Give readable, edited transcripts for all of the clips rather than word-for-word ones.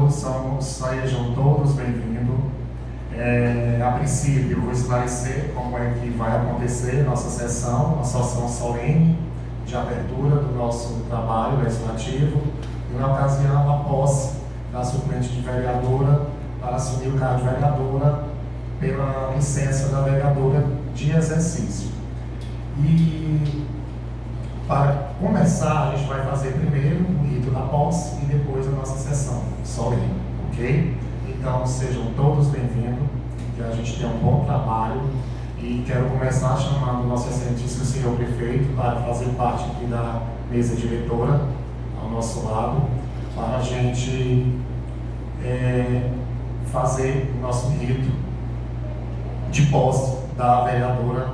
sejam todos bem-vindos. A princípio, eu vou esclarecer como é que vai acontecer nossa sessão solene de abertura do nosso trabalho legislativo e, na ocasião, a posse da suplente de vereadora para assumir o cargo de vereadora pela licença da vereadora de exercício. E, para começar, a gente vai fazer primeiro o rito da posse e depois a nossa sessão solene, ok? Então, sejam todos bem-vindos, que a gente tenha um bom trabalho, e quero começar chamando o nosso excelentíssimo senhor prefeito para fazer parte aqui da mesa diretora, ao nosso lado, para a gente fazer o nosso rito de posse da vereadora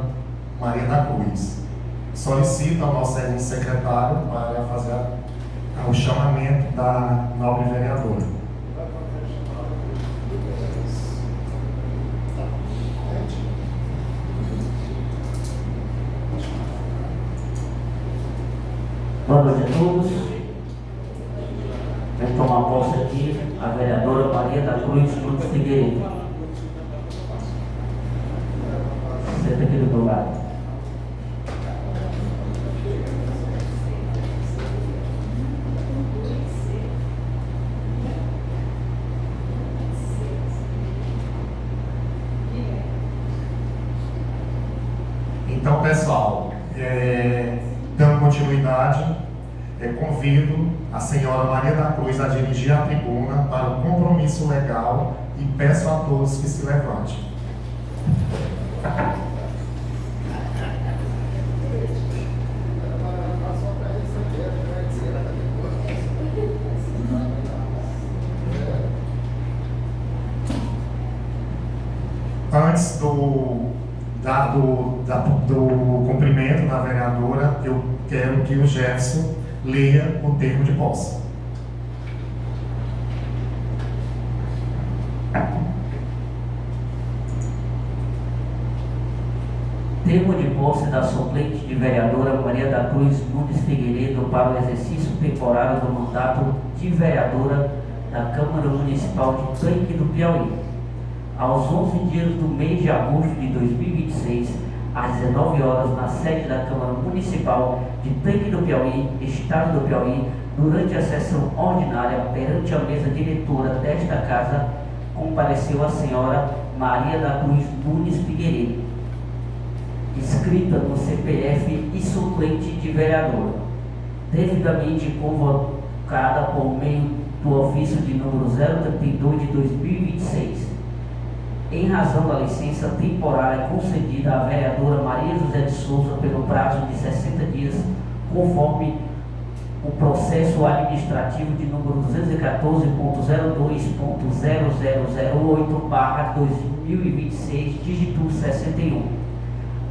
Maria da Cruz. Solicito ao nosso excelente secretário para fazer o chamamento da nobre vereadora. Boa noite a todos. Vem tomar posse aqui a vereadora Maria da Cruz Nunes Figueiredo. Senta aqui do meu lado. Então, pessoal, dando continuidade, convido a senhora Maria da Cruz a dirigir a tribuna para o compromisso legal e peço a todos que se levantem. Antes do cumprimento da vereadora, eu quero que o Jefferson leia o termo de posse. Termo de posse da suplente de vereadora Maria da Cruz Nunes Figueiredo para o exercício temporário do mandato de vereadora da Câmara Municipal de Tanque do Piauí. Aos 11 dias do mês de agosto de 2026, às 19 horas, na sede da Câmara Municipal de Tanque do Piauí, Estado do Piauí, durante a sessão ordinária, perante a mesa diretora desta casa, compareceu a senhora Maria da Cruz Nunes Figueiredo, inscrita no CPF e suplente de vereadora, devidamente convocada por meio do ofício de número 032 de 2026. Em razão da licença temporária concedida à vereadora Maria José de Souza pelo prazo de 60 dias, conforme o processo administrativo de número 214.02.0008/2026, dígito 61.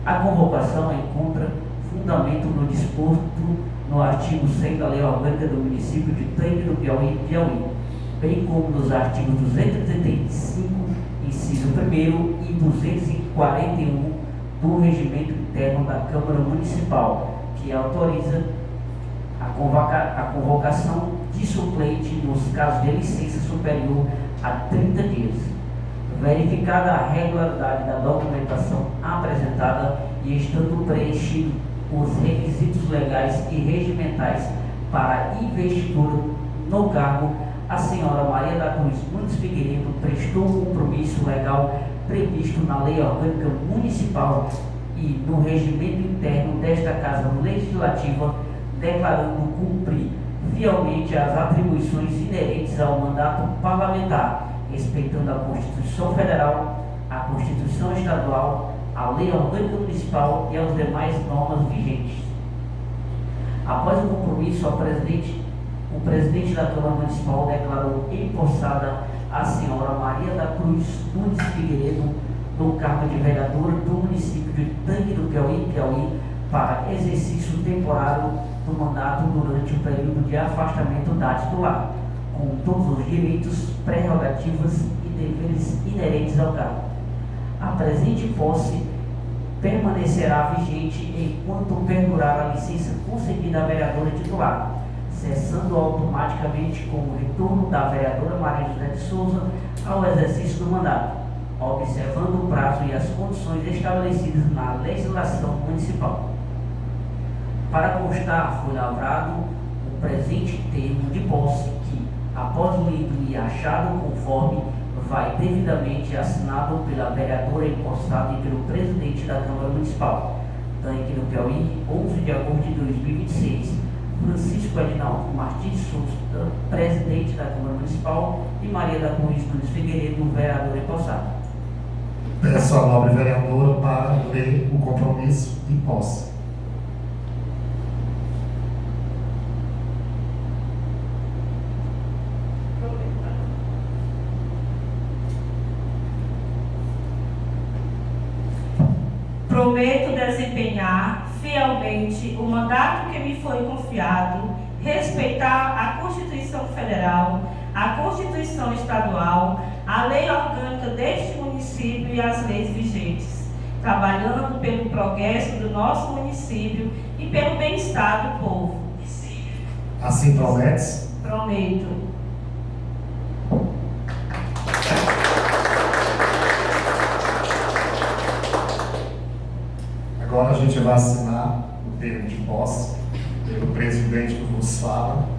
A convocação encontra fundamento no disposto no artigo 100 da Lei Orgânica do Município de Tanque do Piauí, bem como nos artigos 235, inciso 1º e 241 do Regimento Interno da Câmara Municipal, que autoriza a convocação de suplente nos casos de licença superior a 30 dias. Verificada a regularidade da documentação apresentada e estando preenchidos os requisitos legais e regimentais para investidura no cargo, a senhora Maria da Cruz Nunes Figueiredo prestou o compromisso legal previsto na Lei Orgânica Municipal e no regimento interno desta Casa Legislativa, declarando cumprir fielmente as atribuições inerentes ao mandato parlamentar, respeitando a Constituição Federal, a Constituição Estadual, a Lei Orgânica Municipal e as demais normas vigentes. Após o compromisso, o presidente da Câmara Municipal declarou empossada a senhora Maria da Cruz Nunes Figueiredo no cargo de vereadora do município de Tanque do Piauí, para exercício temporário do mandato durante o período de afastamento da titular, com todos os direitos, prerrogativas e deveres inerentes ao cargo. A presente posse permanecerá vigente enquanto perdurar a licença concedida à vereadora titular, cessando automaticamente com o retorno da vereadora Maria José de Souza ao exercício do mandato, observando o prazo e as condições estabelecidas na legislação municipal. Para constar, foi lavrado o presente termo de posse que, após lido e achado conforme, vai devidamente assinado pela vereadora empossada e pelo presidente da Câmara Municipal, Tanque do Piauí, 11 de agosto de 2026, Francisco Edinaldo Martins Souza, presidente da Câmara Municipal, e Maria da Cruz Nunes Figueiredo, vereadora empossada. Peço à nobre vereadora para ler o compromisso e posse. Prometo desempenhar fielmente o mandato que me foi confiado, respeitar a Constituição Federal, a Constituição Estadual, a lei orgânica deste município e as leis vigentes, trabalhando pelo progresso do nosso município e pelo bem-estar do povo. Assim prometes? Prometo. Agora a gente vai assinar o termo de posse pelo presidente que vos fala.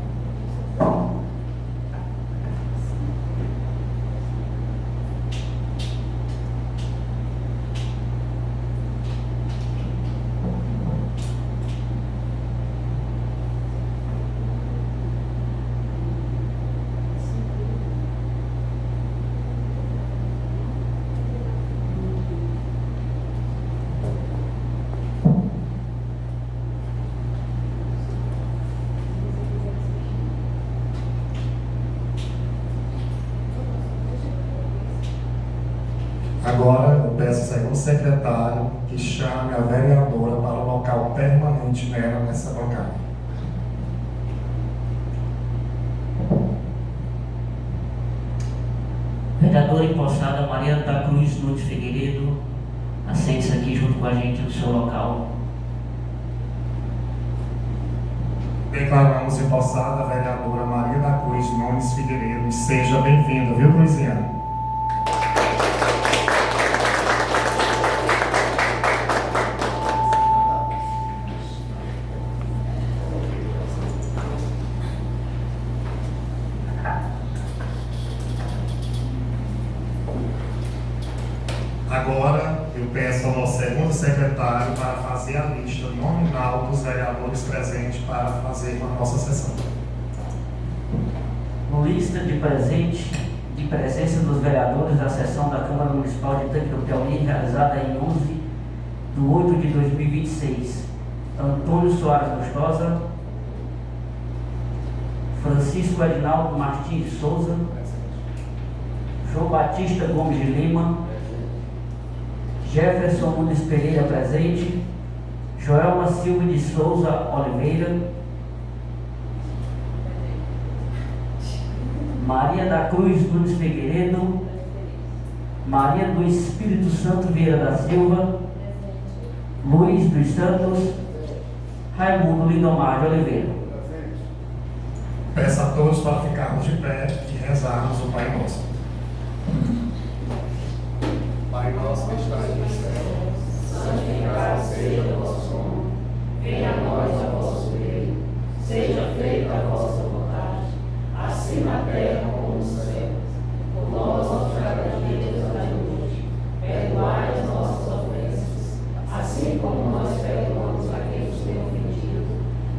Agora eu peço ao segundo secretário que chame a vereadora para o local permanente nela nessa bancada. Vereadora empossada Maria da Cruz Nunes Figueiredo, assente-se aqui junto com a gente no seu local. Declaramos empossada a vereadora Maria da Cruz Nunes Figueiredo. Seja bem-vinda, viu, Cruziano? Agora, eu peço ao nosso segundo secretário para fazer a lista nominal dos vereadores presentes para fazer a nossa sessão. Lista de presença dos vereadores da sessão da Câmara Municipal de Tanque do Piauí, realizada em 11 de 8 de 2026. Antônio Soares Lustosa, Francisco Edinaldo Martins de Souza, João Batista Gomes de Lima, Jefferson Nunes Pereira presente, Joelma Silva de Souza Oliveira, Maria da Cruz Nunes Figueiredo, Maria do Espírito Santo Vieira da Silva, Luiz dos Santos, Raimundo Lindomar de Oliveira. Peço a todos para ficarmos de pé e rezarmos o Pai Nosso. Pai nosso que estás no céu, santificado seja o vosso nome. Venha a nós o vosso reino. Seja feita a vossa vontade, assim na terra como no céu. O nosso cada dia nos dai hoje. Perdoai as nossas ofensas, assim como nós perdoamos a quem nos tem ofendido.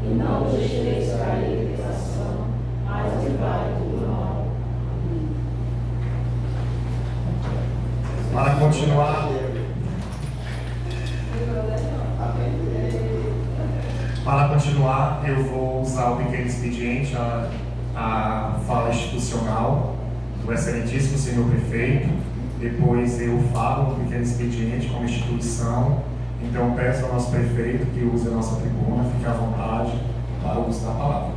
E não nos deixeis cair em tentação, mas livrai-nos do mal. Para continuar, eu vou usar o pequeno expediente, a fala institucional do excelentíssimo senhor prefeito. Depois eu falo do pequeno expediente como instituição. Então peço ao nosso prefeito que use a nossa tribuna, fique à vontade para o uso da palavra.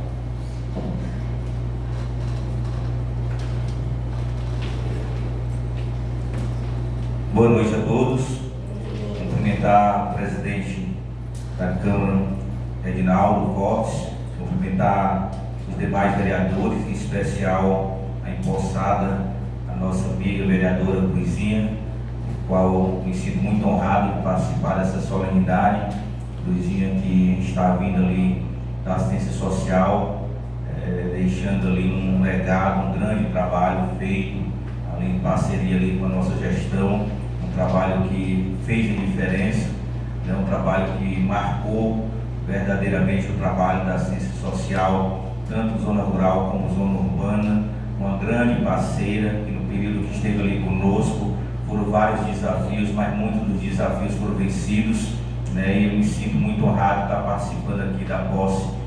Boa noite a todos. Cumprimentar o presidente da Câmara, Edinaldo Fortes, cumprimentar os demais vereadores, em especial a empossada, a nossa amiga vereadora Luizinha, o qual me sinto muito honrado de participar dessa solenidade. Luizinha que está vindo ali da assistência social, deixando ali um legado, um grande trabalho feito ali em parceria ali com a nossa gestão, um trabalho que fez a diferença, né? Um trabalho que marcou verdadeiramente o trabalho da assistência social, tanto zona rural como zona urbana, uma grande parceira que no período que esteve ali conosco foram vários desafios, mas muitos dos desafios foram vencidos, né? E eu me sinto muito honrado de estar participando aqui da posse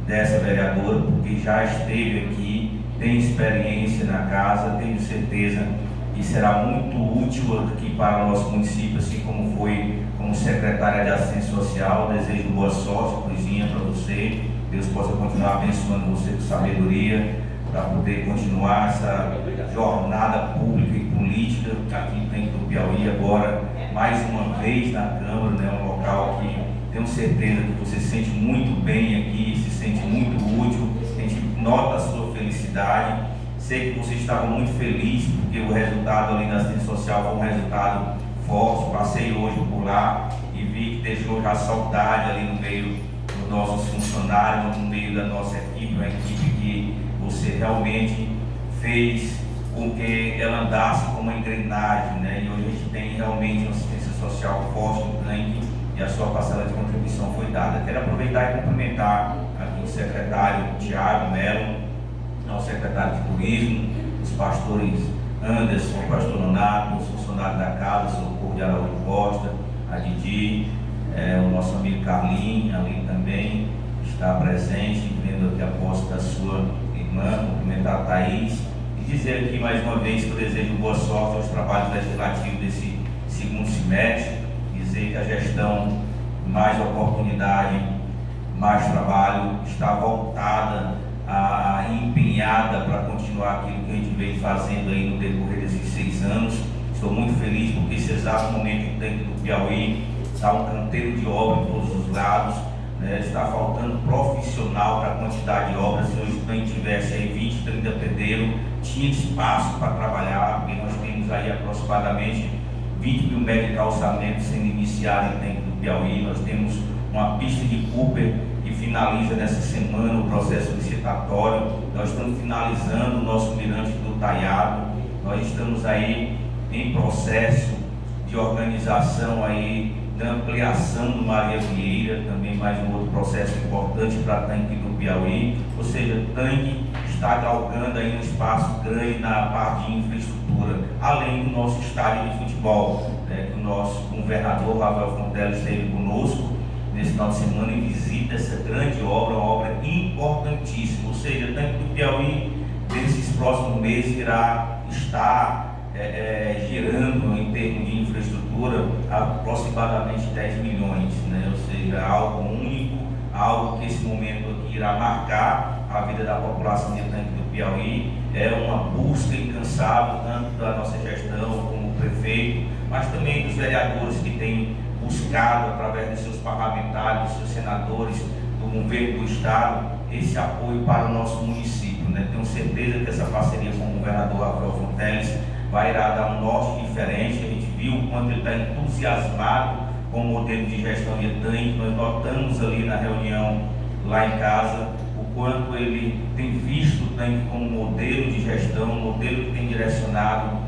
dessa vereadora, porque já esteve aqui, tem experiência na casa, tenho certeza que será muito útil aqui para o nosso município, assim como foi como secretária de assistência social. Desejo boa sorte, Luizinha, para você. Deus possa continuar abençoando você com sabedoria, para poder continuar essa jornada pública e política aqui em Tanque do Piauí, agora mais uma vez na Câmara, né? Um local que tenho certeza que você se sente muito bem aqui, se sente muito útil, a gente nota a sua felicidade. Sei que você estava muito feliz porque o resultado ali da assistência social foi um resultado forte. Passei hoje por lá e vi que deixou já saudade ali no meio dos nossos funcionários, no meio da nossa equipe, uma equipe que você realmente fez com que ela andasse como uma engrenagem, né? E hoje a gente tem realmente uma assistência social forte no Tanque e a sua parcela de contribuição foi dada. Quero aproveitar e cumprimentar aqui o secretário Tiago Melo, ao secretário de Turismo, os pastores Anderson, o pastor Nonato, os funcionários da casa, Socorro de Araújo Costa, a Didi, o nosso amigo Carlinhos ali também está presente, vendo aqui a posse da sua irmã, cumprimentar a Thaís e dizer aqui mais uma vez que eu desejo boa sorte aos trabalhos legislativos desse segundo semestre, dizer que a gestão, mais oportunidade, mais trabalho, está voltada e empenhada para continuar aquilo que a gente vem fazendo aí no decorrer desses 6 anos. Estou muito feliz porque esse exato momento em Tanque do Piauí está um canteiro de obra em todos os lados, né? Está faltando profissional para a quantidade de obras. Se hoje a gente tivesse aí 20, 30 pedreiros, tinha espaço para trabalhar, porque nós temos aí aproximadamente 20 mil metros de calçamento sendo iniciado em Tanque do Piauí. Nós temos uma pista de Cooper que finaliza nessa semana o processo licitatório. Nós estamos finalizando o nosso mirante do Taiado. Nós estamos aí em processo de organização aí da ampliação do Maria Vieira, também mais um outro processo importante para Tanque do Piauí. Ou seja, Tanque está galgando aí um espaço grande na parte de infraestrutura, além do nosso estádio de futebol, né, que o nosso governador Rafael Fonteles esteve conosco nesse final de semana em visita essa grande obra, uma obra importantíssima. Ou seja, Tanque do Piauí, nesses próximos meses, irá estar girando em termos de infraestrutura aproximadamente 10 milhões, né? Ou seja, algo único, algo que esse momento aqui irá marcar a vida da população de Tanque do Piauí. É uma busca incansável, tanto da nossa gestão como o prefeito, mas também dos vereadores que têm buscado, através de seus parlamentares, dos seus senadores, do governo do estado, esse apoio para o nosso município, né? Tenho certeza que essa parceria com o governador Rafael Fonteles vai dar um norte diferente. A gente viu o quanto ele está entusiasmado com o modelo de gestão de Tanque. Nós notamos ali na reunião lá em casa o quanto ele tem visto o Tanque como modelo de gestão, um modelo que tem direcionado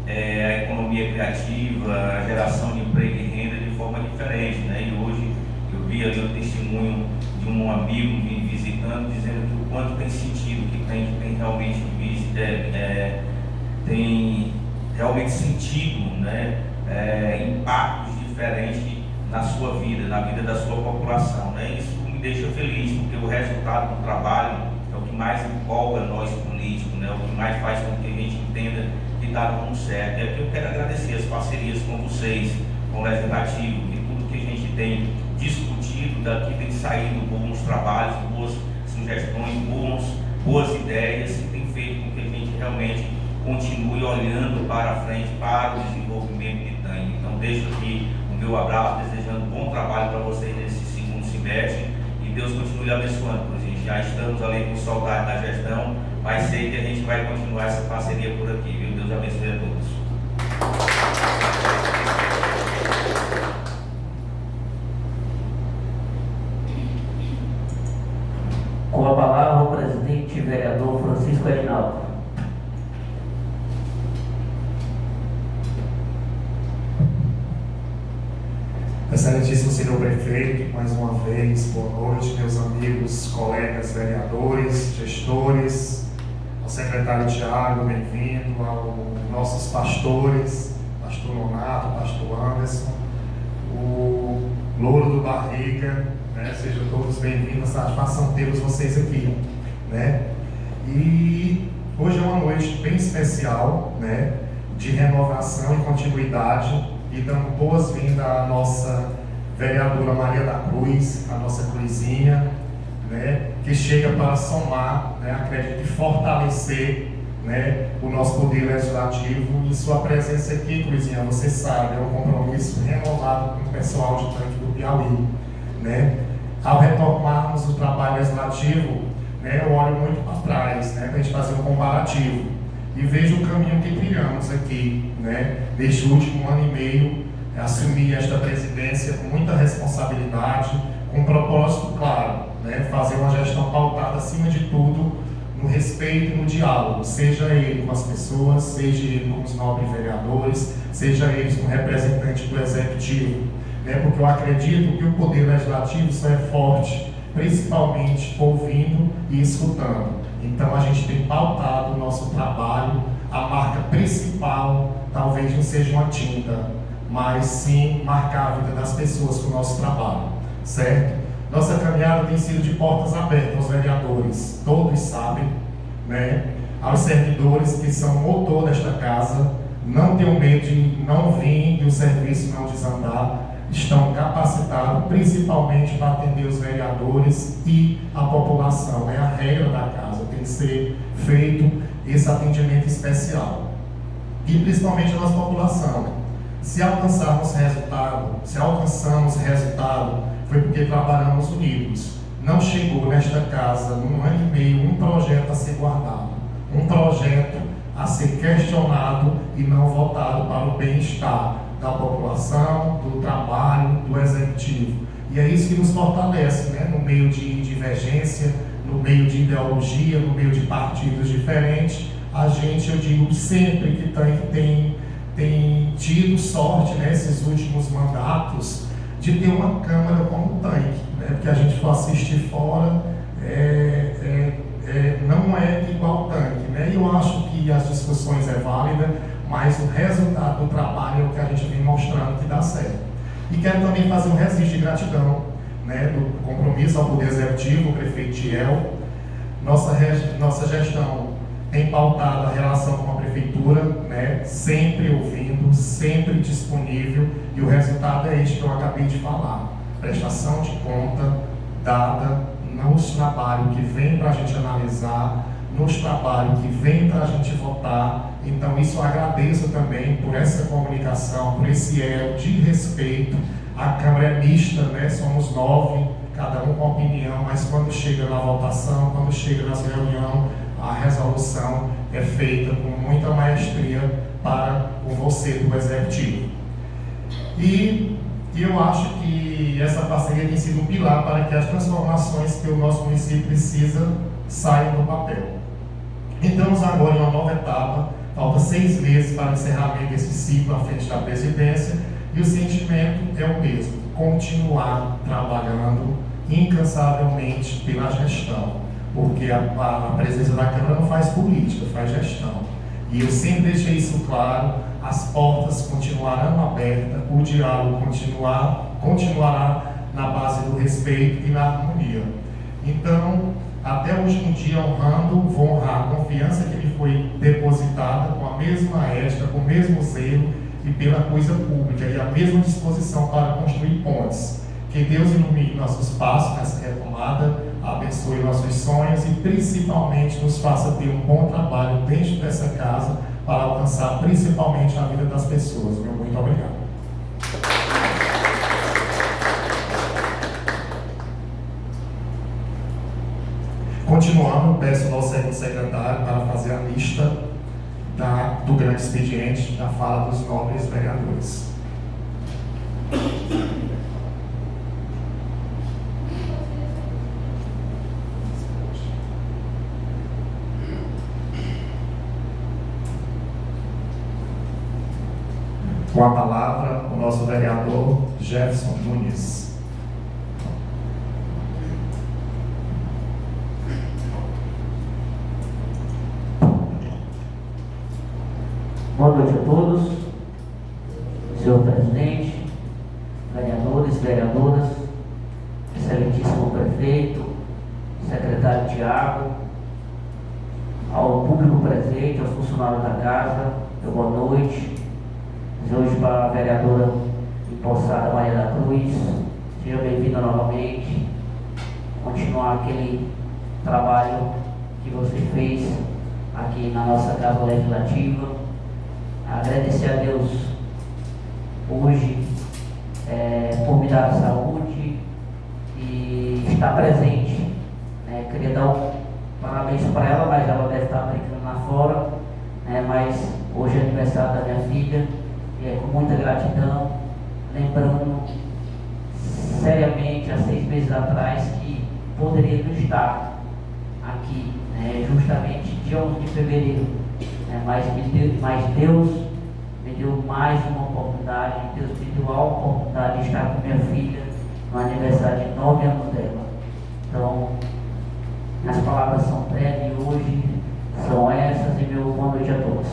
a economia criativa, a geração de emprego e renda de forma diferente, né? E hoje eu vi ali o testemunho de um amigo me visitando, dizendo que o quanto tem sentido que tem realmente tem realmente sentido, né? Impactos diferentes na sua vida, na vida da sua população, né? Isso me deixa feliz, porque o resultado do trabalho é o que mais empolga nós políticos, né? O que mais faz com que a gente entenda que está dando certo. E aqui eu quero agradecer as parcerias com vocês, com o Legislativo, que tudo que a gente tem discutido daqui tem saído bons trabalhos, boas sugestões, boas ideias, que tem feito com que a gente realmente continue olhando para a frente, para o desenvolvimento de Tanque. Então deixo aqui o meu abraço, desejando bom trabalho para vocês nesse segundo semestre, e Deus continue abençoando, presidente. já estamos ali com saudade da gestão, mas sei que a gente vai continuar essa parceria por aqui, viu? Deus abençoe a todos. Com a palavra o presidente vereador Francisco Edinaldo. Excelentíssimo senhor prefeito, mais uma vez, boa noite, meus amigos, colegas vereadores, gestores, ao secretário Tiago, bem-vindo, aos nossos pastores, pastor Nonato, pastor Anderson, o Louro do Barriga, né? Sejam todos bem-vindos, satisfação tê-los vocês aqui, né? E hoje é uma noite bem especial, né? De renovação e continuidade, e dando boas-vindas à nossa vereadora Maria da Cruz, a nossa Cruzinha, né, que chega para somar, né, acredito que fortalecer, né, o nosso poder legislativo, e sua presença aqui, Cruzinha, você sabe, é um compromisso renovado com o pessoal de Tanque do Piauí, né. Ao retomarmos o trabalho legislativo, né, eu olho muito para trás, né, para a gente fazer um comparativo, e vejo o caminho que trilhamos aqui, né, neste último ano e meio, assumir esta presidência com muita responsabilidade, com um propósito claro, né, fazer uma gestão pautada, acima de tudo, no respeito e no diálogo, seja ele com as pessoas, seja ele com os nobres vereadores, seja ele com o representante do Executivo, né, porque eu acredito que o Poder Legislativo só é forte, principalmente ouvindo e escutando. Então a gente tem pautado o nosso trabalho, a marca principal talvez não seja uma tinta, mas sim marcar a vida das pessoas com o nosso trabalho, certo? Nossa caminhada tem sido de portas abertas aos vereadores, todos sabem, né? Aos servidores que são o motor desta casa, não tenham medo de não vir e o serviço não desandar, estão capacitados principalmente para atender os vereadores e a população. É a regra da casa, tem que ser feito esse atendimento especial. E principalmente a nossa população. Se alcançamos resultado, foi porque trabalhamos unidos. Não chegou nesta casa, num ano e meio, um projeto a ser guardado, um projeto a ser questionado e não voltado para o bem-estar da população, do trabalho, do executivo. E é isso que nos fortalece, né? No meio de divergência, no meio de ideologia, no meio de partidos diferentes, a gente, eu digo sempre que tem tido sorte nesses últimos mandatos de ter uma Câmara como o Tanque, né? Porque a gente for assistir fora, não é igual o Tanque, né? E eu acho que as discussões é válida, mas o resultado do trabalho é o que a gente vem mostrando que dá certo. E quero também fazer um registro de gratidão, né, do compromisso ao Poder Executivo, o prefeito Tiel. Nossa gestão tem pautado a relação com a Prefeitura, né, sempre ouvindo, sempre disponível, e o resultado é este que eu acabei de falar. Prestação de conta dada nos trabalhos que vem para a gente analisar, nos trabalhos que vem para a gente votar. Então isso eu agradeço também por essa comunicação, por esse elo de respeito. A Câmara é mista, né? Somos 9, cada um com opinião, mas quando chega na votação, quando chega nas reuniões, a resolução é feita com muita maestria para o você do Executivo. E eu acho que essa parceria tem sido um pilar para que as transformações que o nosso município precisa saiam do papel. Entramos agora em uma nova etapa, falta 6 meses para o encerramento desse ciclo à frente da presidência, e o sentimento é o mesmo, continuar trabalhando incansavelmente pela gestão, porque a presença da Câmara não faz política, faz gestão. E eu sempre deixei isso claro, as portas continuarão abertas, o diálogo continuará na base do respeito e na harmonia. Então, até o último dia, vou honrar a confiança que me foi depositada com a mesma ética, com o mesmo zelo e pela coisa pública e a mesma disposição para construir pontes. Que Deus ilumine nossos passos nessa retomada, abençoe nossos sonhos e principalmente nos faça ter um bom trabalho dentro dessa casa para alcançar principalmente a vida das pessoas. Meu muito obrigado. Continuando, peço ao nosso segundo secretário para fazer a lista do grande expediente da fala dos nobres vereadores. Com a palavra, o nosso vereador Jefferson Nunes. Boa noite a todos, senhor presidente, vereadores, vereadoras, excelentíssimo prefeito, secretário Tiago, ao público presente, aos funcionários da casa, boa noite. Hoje para a vereadora empossada Maria da Cruz, seja bem-vinda novamente. Continuar aquele trabalho que você fez aqui na nossa Casa Legislativa. Agradecer a Deus hoje por me dar a saúde e estar presente. Queria dar um parabéns para ela, mas ela deve estar brincando lá fora. Mas hoje é aniversário da minha filha. Com muita gratidão, lembrando seriamente há 6 meses atrás que poderia não estar aqui, justamente dia 11 de fevereiro, mas Deus me deu mais uma oportunidade, Deus me deu a oportunidade de estar com minha filha no aniversário de 9 anos dela. Então, minhas palavras são breves hoje, são essas, e meu boa noite a todos.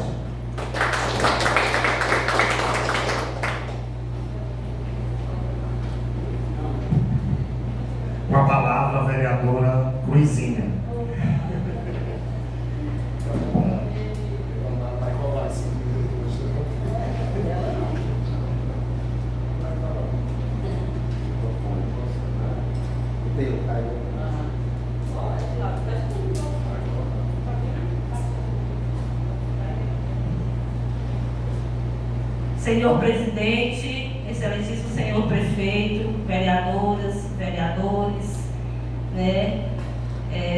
Com a palavra, a vereadora Cruzinha. Senhor presidente, excelentíssimo senhor prefeito, vereadoras, vereadores,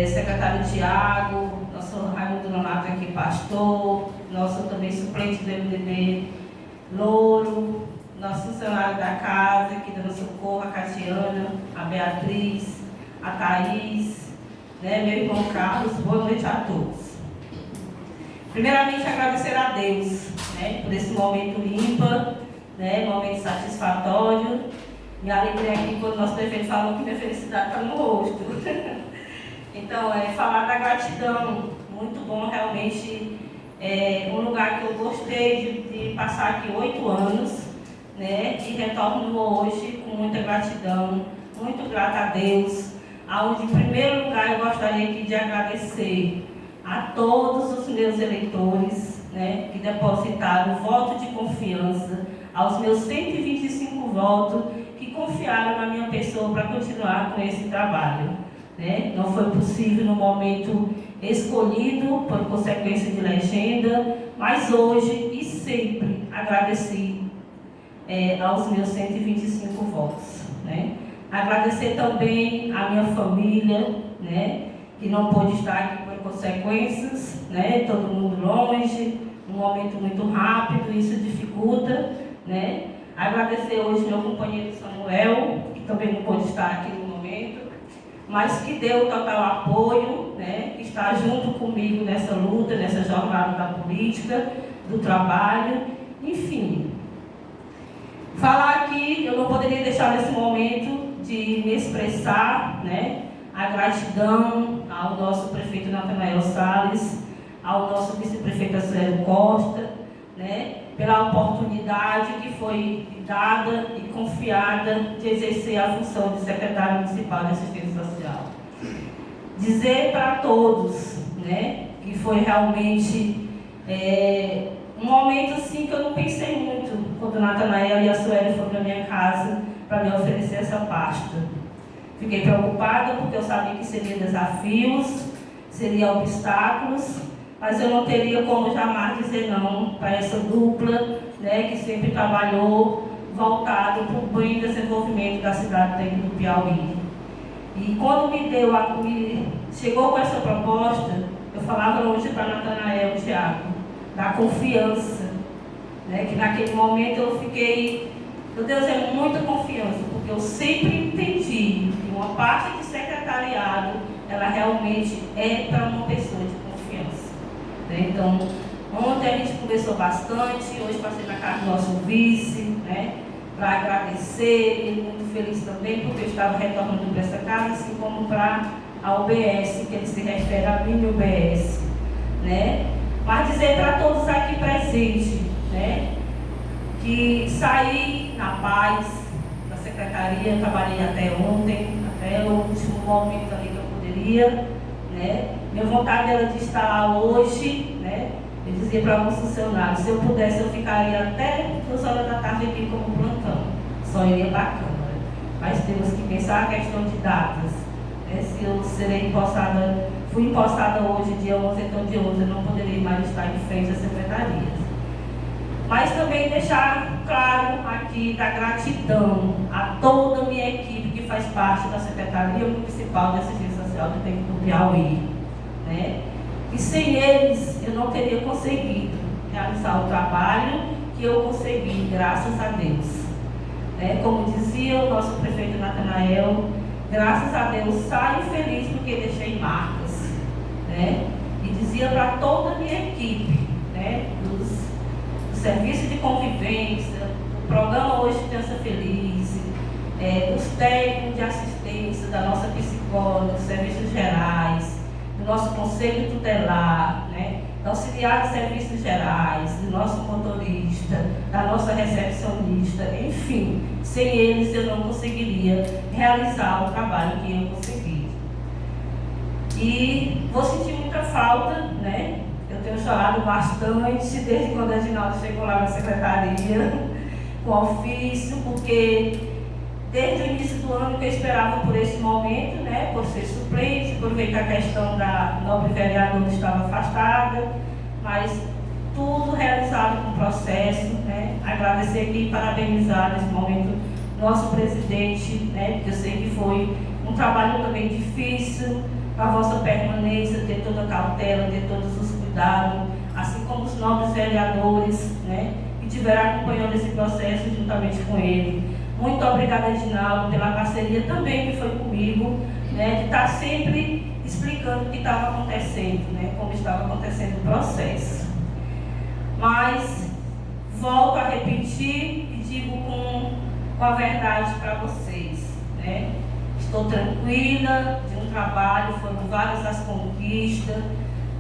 secretário Tiago, nosso Raimundo Nonato aqui, pastor, nosso também suplente do MDB, Louro, nosso funcionário da casa, aqui dando socorro, a Catiana, a Beatriz, a Thaís, meu irmão Carlos, boa noite a todos. Primeiramente, agradecer a Deus, por esse momento ímpar, momento satisfatório. Me alegrei aqui quando o nosso prefeito falou que minha felicidade está no rosto. Então, falar da gratidão, muito bom, realmente, um lugar que eu gostei de passar aqui 8 anos, e retorno hoje com muita gratidão, muito grata a Deus, aonde, em primeiro lugar, eu gostaria aqui de agradecer a todos os meus eleitores, que depositaram o voto de confiança, aos meus 125 votos que confiaram na minha pessoa para continuar com esse trabalho. Não foi possível no momento escolhido, por consequência de legenda, mas hoje e sempre agradeci aos meus 125 votos. Agradecer também à minha família, que não pôde estar aqui por consequências, todo mundo longe, um momento muito rápido, isso dificulta, Agradecer hoje meu companheiro Samuel, que também não pôde estar aqui no momento, mas que deu total apoio, que está junto comigo nessa luta, nessa jornada da política, do trabalho, enfim. Falar aqui, eu não poderia deixar nesse momento de me expressar, a gratidão ao nosso prefeito Natanael Salles, ao nosso vice-prefeito Acélio Costa, pela oportunidade que foi dada e confiada de exercer a função de secretário municipal de assistência social. Dizer para todos, que foi realmente um momento assim que eu não pensei muito quando o Natanael e a Sueli foram na minha casa para me oferecer essa pasta. Fiquei preocupada porque eu sabia que seria desafios, seria obstáculos, mas eu não teria como jamais dizer não para essa dupla, que sempre trabalhou voltado para o bem desenvolvimento da cidade do Piauí. E quando me chegou com essa proposta, eu falava hoje para Natanael, Tiago, da confiança, né? Que naquele momento eu fiquei, meu Deus, é muita confiança, porque eu sempre entendi que uma parte de secretariado, ela realmente é para uma pessoa de confiança, né? Então, ontem a gente conversou bastante, hoje passei na casa do nosso vice, né? Para agradecer, ele muito feliz também, porque eu estava retornando para essa casa, assim como para a UBS, que ele se refere à mini UBS, né? Mas dizer para todos aqui presentes, né? Que saí na paz da secretaria, trabalhei até ontem, até o último momento ali que eu poderia, né? Minha vontade era de estar lá hoje, né? Eu dizia para alguns funcionários, se eu pudesse eu ficaria até 2 horas da tarde aqui como plantão, só iria para a Câmara. Mas temos que pensar a questão de datas, né? Se eu serei empossada, fui empossada hoje, dia 11, então dia 11 eu não poderia mais estar em frente às secretarias. Mas também deixar claro aqui da gratidão a toda a minha equipe que faz parte da Secretaria Municipal de Assistência Social do Tempo do Piauí, né? E sem eles eu não teria conseguido realizar o trabalho que eu consegui, graças a Deus, né? Como dizia o nosso prefeito Natanael, graças a Deus saio feliz porque deixei marcas, né? E dizia para toda a minha equipe, né? Do serviço de convivência, do programa Hoje Criança Feliz, dos técnicos de assistência, da nossa psicóloga, dos serviços gerais, do nosso conselho tutelar, né? Do auxiliar de serviços gerais, do nosso motorista, da nossa recepcionista, enfim, sem eles eu não conseguiria realizar o trabalho que eu consegui. E vou sentir muita falta, né? Eu tenho chorado bastante desde quando a Ginaldo chegou lá na secretaria, com ofício, porque desde o início do ano que eu esperava por esse momento, né, por ser suplente, por ver que a questão da nobre vereadora estava afastada, mas tudo realizado com processo, né? Agradecer aqui e parabenizar nesse momento nosso presidente, né, que eu sei que foi um trabalho também difícil, a vossa permanência, ter toda a cautela, ter todos os cuidados, assim como os nobres vereadores, né, que tiveram acompanhando esse processo juntamente com ele. Muito obrigada, Edinaldo, pela parceria também que foi comigo, né, de estar sempre explicando o que estava acontecendo, né, como estava acontecendo o processo. Mas volto a repetir e digo com a verdade para vocês, né? Estou tranquila de um trabalho, foram várias as conquistas,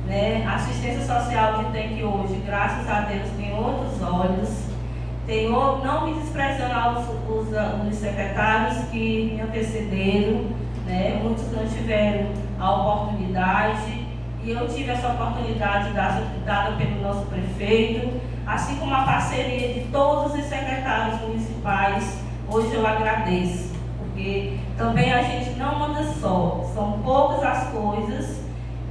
né? A assistência social que tem que hoje, graças a Deus, tem outros olhos. Não me desprezando os secretários que me antecederam, né? Muitos não tiveram a oportunidade e eu tive essa oportunidade dada pelo nosso prefeito, assim como a parceria de todos os secretários municipais. Hoje eu agradeço, porque também a gente não manda só, são poucas as coisas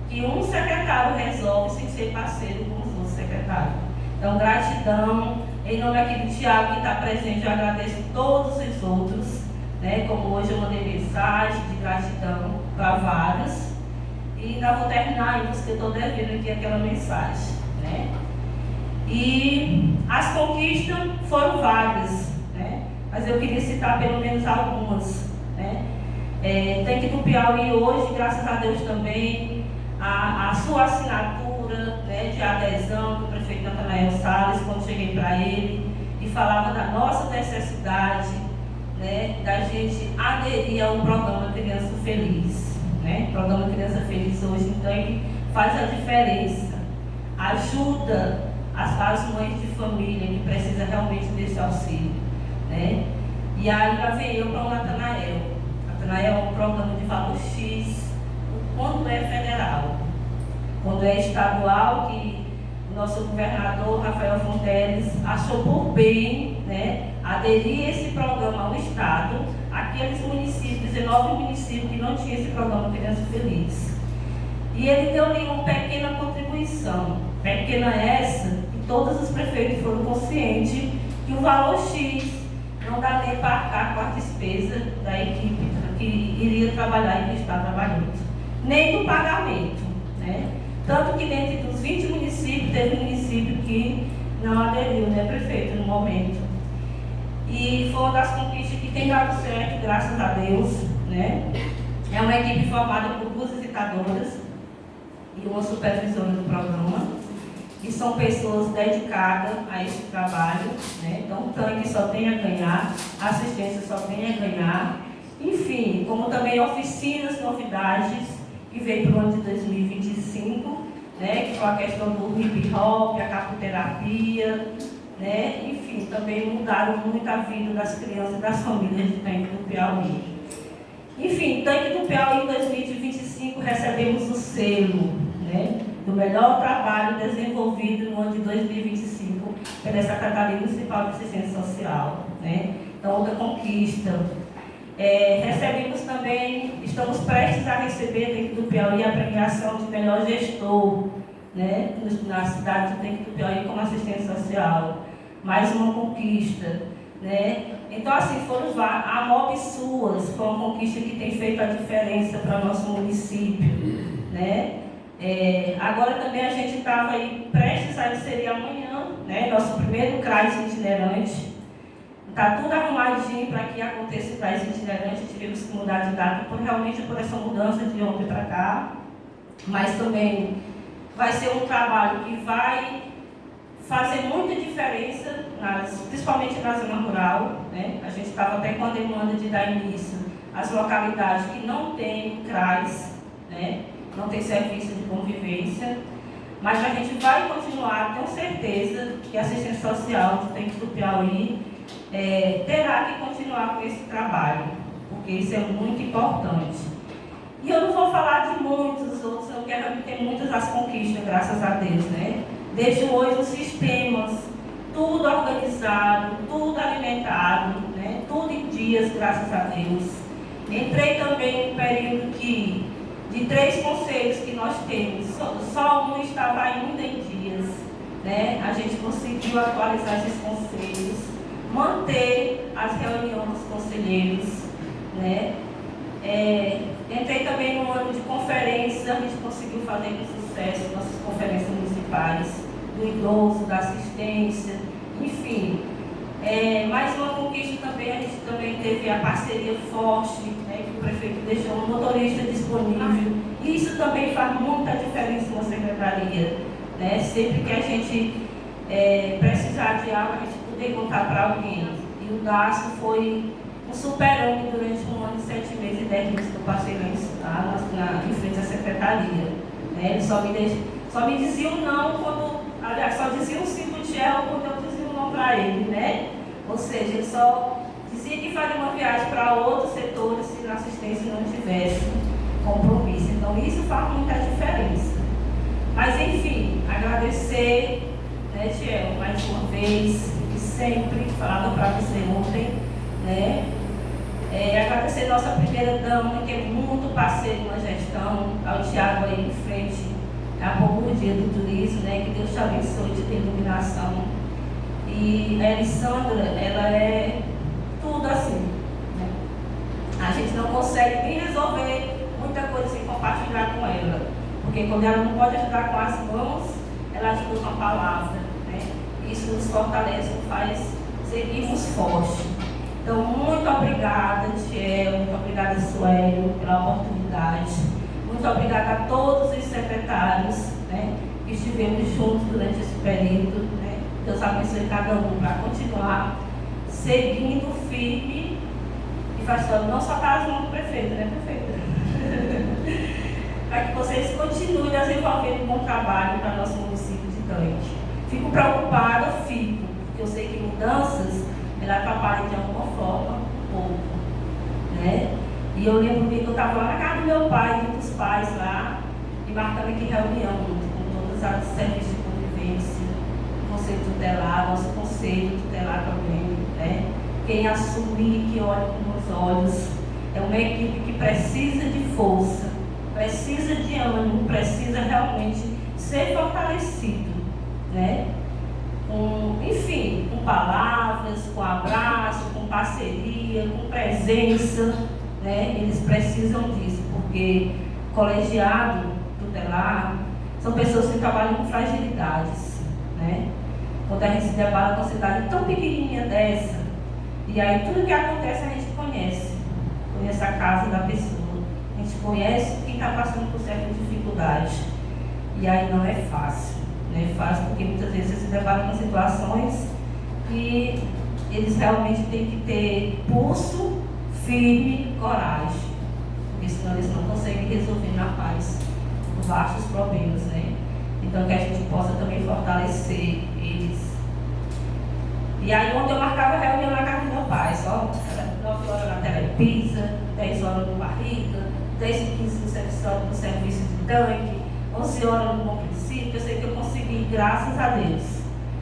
que um secretário resolve sem ser parceiro com os outros secretários. Então, gratidão. Em nome aqui do Tiago que está presente, eu agradeço todos os outros, né? Como hoje eu mandei mensagem de gratidão para vários. E ainda vou terminar aí, porque eu estou devendo aqui aquela mensagem, né? E as conquistas foram várias, né? Mas eu queria citar pelo menos algumas, né? Tem que do Piauí hoje, graças a Deus também, a sua assinatura, né, de adesão do prefeito Natanael Salles, quando cheguei para ele e falava da nossa necessidade, né, da gente aderir ao programa Criança Feliz, né? O programa Criança Feliz hoje, então, ele faz a diferença, ajuda as mães de família que precisam realmente desse auxílio, né? E aí lá vem eu para o Natanael. Natanael é um programa de valor X, quando é federal. Quando é estadual, que o nosso governador, Rafael Fonteles, achou por bem, né, aderir esse programa ao Estado, aqueles municípios, 19 municípios que não tinham esse programa Criança Feliz. E ele deu-lhe uma pequena contribuição, pequena essa, que todos os prefeitos foram conscientes que o valor X não dá nem para arcar com a despesa da equipe que iria trabalhar e que está trabalhando. nem do pagamento, né? Tanto que dentro dos 20 municípios, teve município que não aderiu, né, prefeito, no momento. E foi uma das conquistas que tem dado certo, graças a Deus, né? É uma equipe formada por 2 visitadoras e uma supervisora do programa, que são pessoas dedicadas a esse trabalho, né? Então o tanque só tem a ganhar, a assistência só tem a ganhar. Enfim, como também oficinas, novidades, que veio para o ano de 2025, né? Que foi a questão do hip hop, a capoterapia, né? Enfim, também mudaram muito a vida das crianças e das famílias de Tanque do Piauí. Enfim, Tanque do Piauí em 2025 recebemos o selo, né, do melhor trabalho desenvolvido no ano de 2025 pela Secretaria Municipal de Assistência Social, né? Então, outra conquista. Recebemos também, estamos prestes a receber dentro do Piauí a premiação de melhor gestor, né, na cidade de Tanque do Piauí como assistência social. Mais uma conquista, né? Então, assim, foram a MOB SUAS, foi uma conquista que tem feito a diferença para o nosso município, né? Agora também a gente estava aí prestes a inserir amanhã, né, nosso primeiro CRAS itinerante. Está tudo arrumadinho para que aconteça o CRAS itinerante. Tivemos que mudar de data realmente por essa mudança de ontem para cá. Mas também vai ser um trabalho que vai fazer muita diferença, principalmente na zona rural, né? A gente estava até com a demanda de dar início às localidades que não têm CRAS, né? Não tem serviço de convivência, mas a gente vai continuar, tenho certeza que a assistência social de Tanque do Piauí terá que continuar com esse trabalho, porque isso é muito importante. E eu não vou falar de muitos outros, eu quero que tem muitas as conquistas, graças a Deus, né? Desde hoje os sistemas, tudo organizado, tudo alimentado, né? Tudo em dias, graças a Deus. Entrei também em um período que, de 3 conselhos que nós temos, só um estava ainda em dias, né? A gente conseguiu atualizar esses conselhos, manter as reuniões dos conselheiros, né? Entrei também no ano de conferência, a gente conseguiu fazer com sucesso nossas conferências municipais, do idoso, da assistência, enfim. Mais uma conquista também, a gente também teve a parceria forte, né, que o prefeito deixou um motorista disponível. E isso também faz muita diferença na secretaria, né? Sempre que a gente precisar de algo, a gente poder contar para alguém. E o DASCO foi um super-homem durante 1 ano e 7 meses e 10 meses que eu passei lá em frente à secretaria. Né? Ele só me dizia um não quando, aliás, só dizia um sim pro Tiel quando eu dizia um não para ele, né? Ou seja, ele só dizia que faria uma viagem para outros setores se na assistência não tivesse compromisso. Então isso faz muita diferença. Mas enfim, agradecer, né, Tiel, mais uma vez, e sempre falava para você ontem, né? Agradecer a nossa primeira dama, que é muito parceira na gestão, ao Tiago aí em frente a pouco dia do turismo, né? Que Deus te abençoe de ter iluminação. E a Elisandra, ela é tudo assim, né? A gente não consegue nem resolver muita coisa sem compartilhar com ela, porque quando ela não pode ajudar com as mãos, ela ajuda com a palavra, né? Isso nos fortalece, nos faz seguirmos fortes. Então, muito obrigada, Tiel, muito obrigada, Suélio, pela oportunidade. Muito obrigada a todos os secretários, né, que estivemos juntos durante esse período. Né? Deus abençoe cada um para continuar seguindo firme e fazendo, não só para as mãos do prefeito, né, prefeita? Para que vocês continuem desenvolvendo um bom trabalho para o nosso município de Tanque. Fico preocupada, porque eu sei que mudanças ela atrapalha de alguma forma um pouco, né? E eu lembro que eu estava lá na casa do meu pai e dos pais lá, e marcando aqui reunião com todos os serviços de convivência, conselho tutelar, nosso conselho tutelar também, né? Quem assumir, que olha com os olhos, é uma equipe que precisa de força, precisa de ânimo, precisa realmente ser fortalecido, né? Enfim, com palavras, com abraço, com parceria, com presença, né? Eles precisam disso, porque colegiado tutelar são pessoas que trabalham com fragilidades, né? Quando a gente se depara com uma cidade tão pequenininha dessa, e aí tudo que acontece a gente conhece a casa da pessoa, a gente conhece quem está passando por certas dificuldades, e aí não é fácil, porque muitas vezes você se depara com situações que eles realmente têm que ter pulso firme, coragem, porque senão eles não conseguem resolver na paz os vastos problemas, né? Então que a gente possa também fortalecer eles. E aí onde eu marcava a reunião na casa do meu pai, só 9 horas na Telepisa, 10 horas no Barriga, 10 e 15 no serviço de tanque, 11 horas no Bom Princípio. Eu sei que eu consegui, graças a Deus,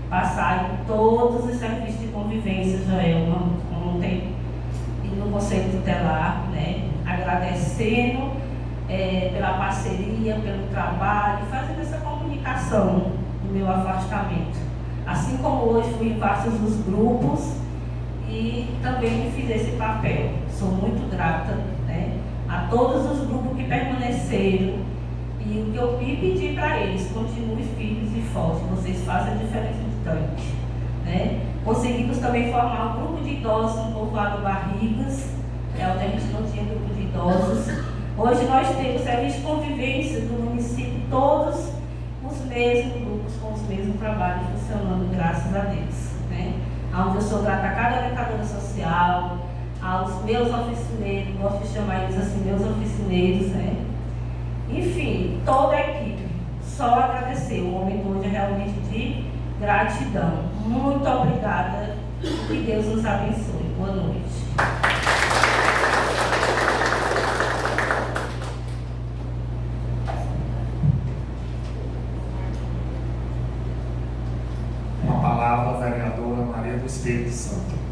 passar em todos os serviços de convivência, Joelma, ontem, e no Conselho Tutelar, né? Agradecendo pela parceria, pelo trabalho, fazendo essa comunicação do meu afastamento. Assim como hoje fui em vários dos grupos e também fiz esse papel. Sou muito grata, né, a todos os grupos que permaneceram, e o que eu pedi para eles: continuem firmes e fortes, vocês fazem a diferença de tanque, né? Conseguimos também formar um grupo de idosos no povoado Barrigas, onde a gente não tinha grupo de idosos. Hoje nós temos serviço de convivência do município, todos os mesmos grupos, com os mesmos trabalhos funcionando, graças a Deus, né? Onde eu sou grata a cada orientadora social, aos meus oficineiros, gosto de chamar eles assim, meus oficineiros, né? Enfim, toda a equipe, só agradecer. O momento hoje é realmente de gratidão. Muito obrigada, que Deus nos abençoe. Boa noite. Uma palavra, vereadora Maria do Espírito Santo.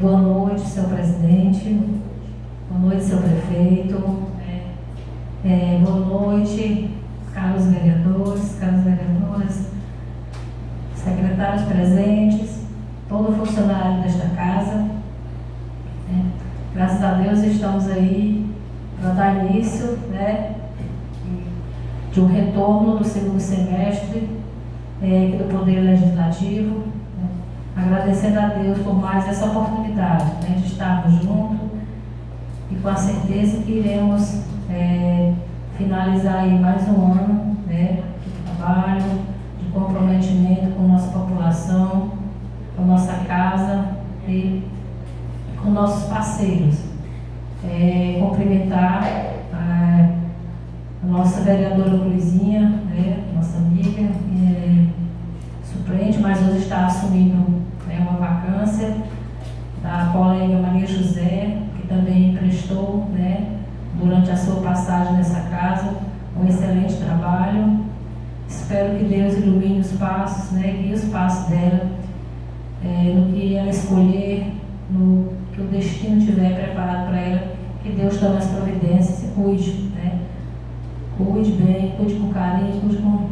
Boa noite, senhor presidente. Boa noite, senhor prefeito. Boa noite, caros vereadores, caras vereadoras, secretários presentes, todo funcionário desta casa. Graças a Deus estamos aí para dar início, de um retorno do segundo semestre do Poder Legislativo. Agradecendo a Deus por mais essa oportunidade, de estarmos juntos, e com a certeza que iremos finalizar aí mais um ano, de trabalho, de comprometimento com nossa população, com nossa casa e com nossos parceiros. Cumprimentar a nossa vereadora Luizinha, nossa amiga, suplente, mas hoje está assumindo uma vacância, da colega Maria José, que também prestou, durante a sua passagem nessa casa, um excelente trabalho. Espero que Deus ilumine os passos, guie os passos dela, no que ela escolher, no que o destino tiver preparado para ela, que Deus tome as providências e cuide, cuide bem, cuide com carinho, cuide com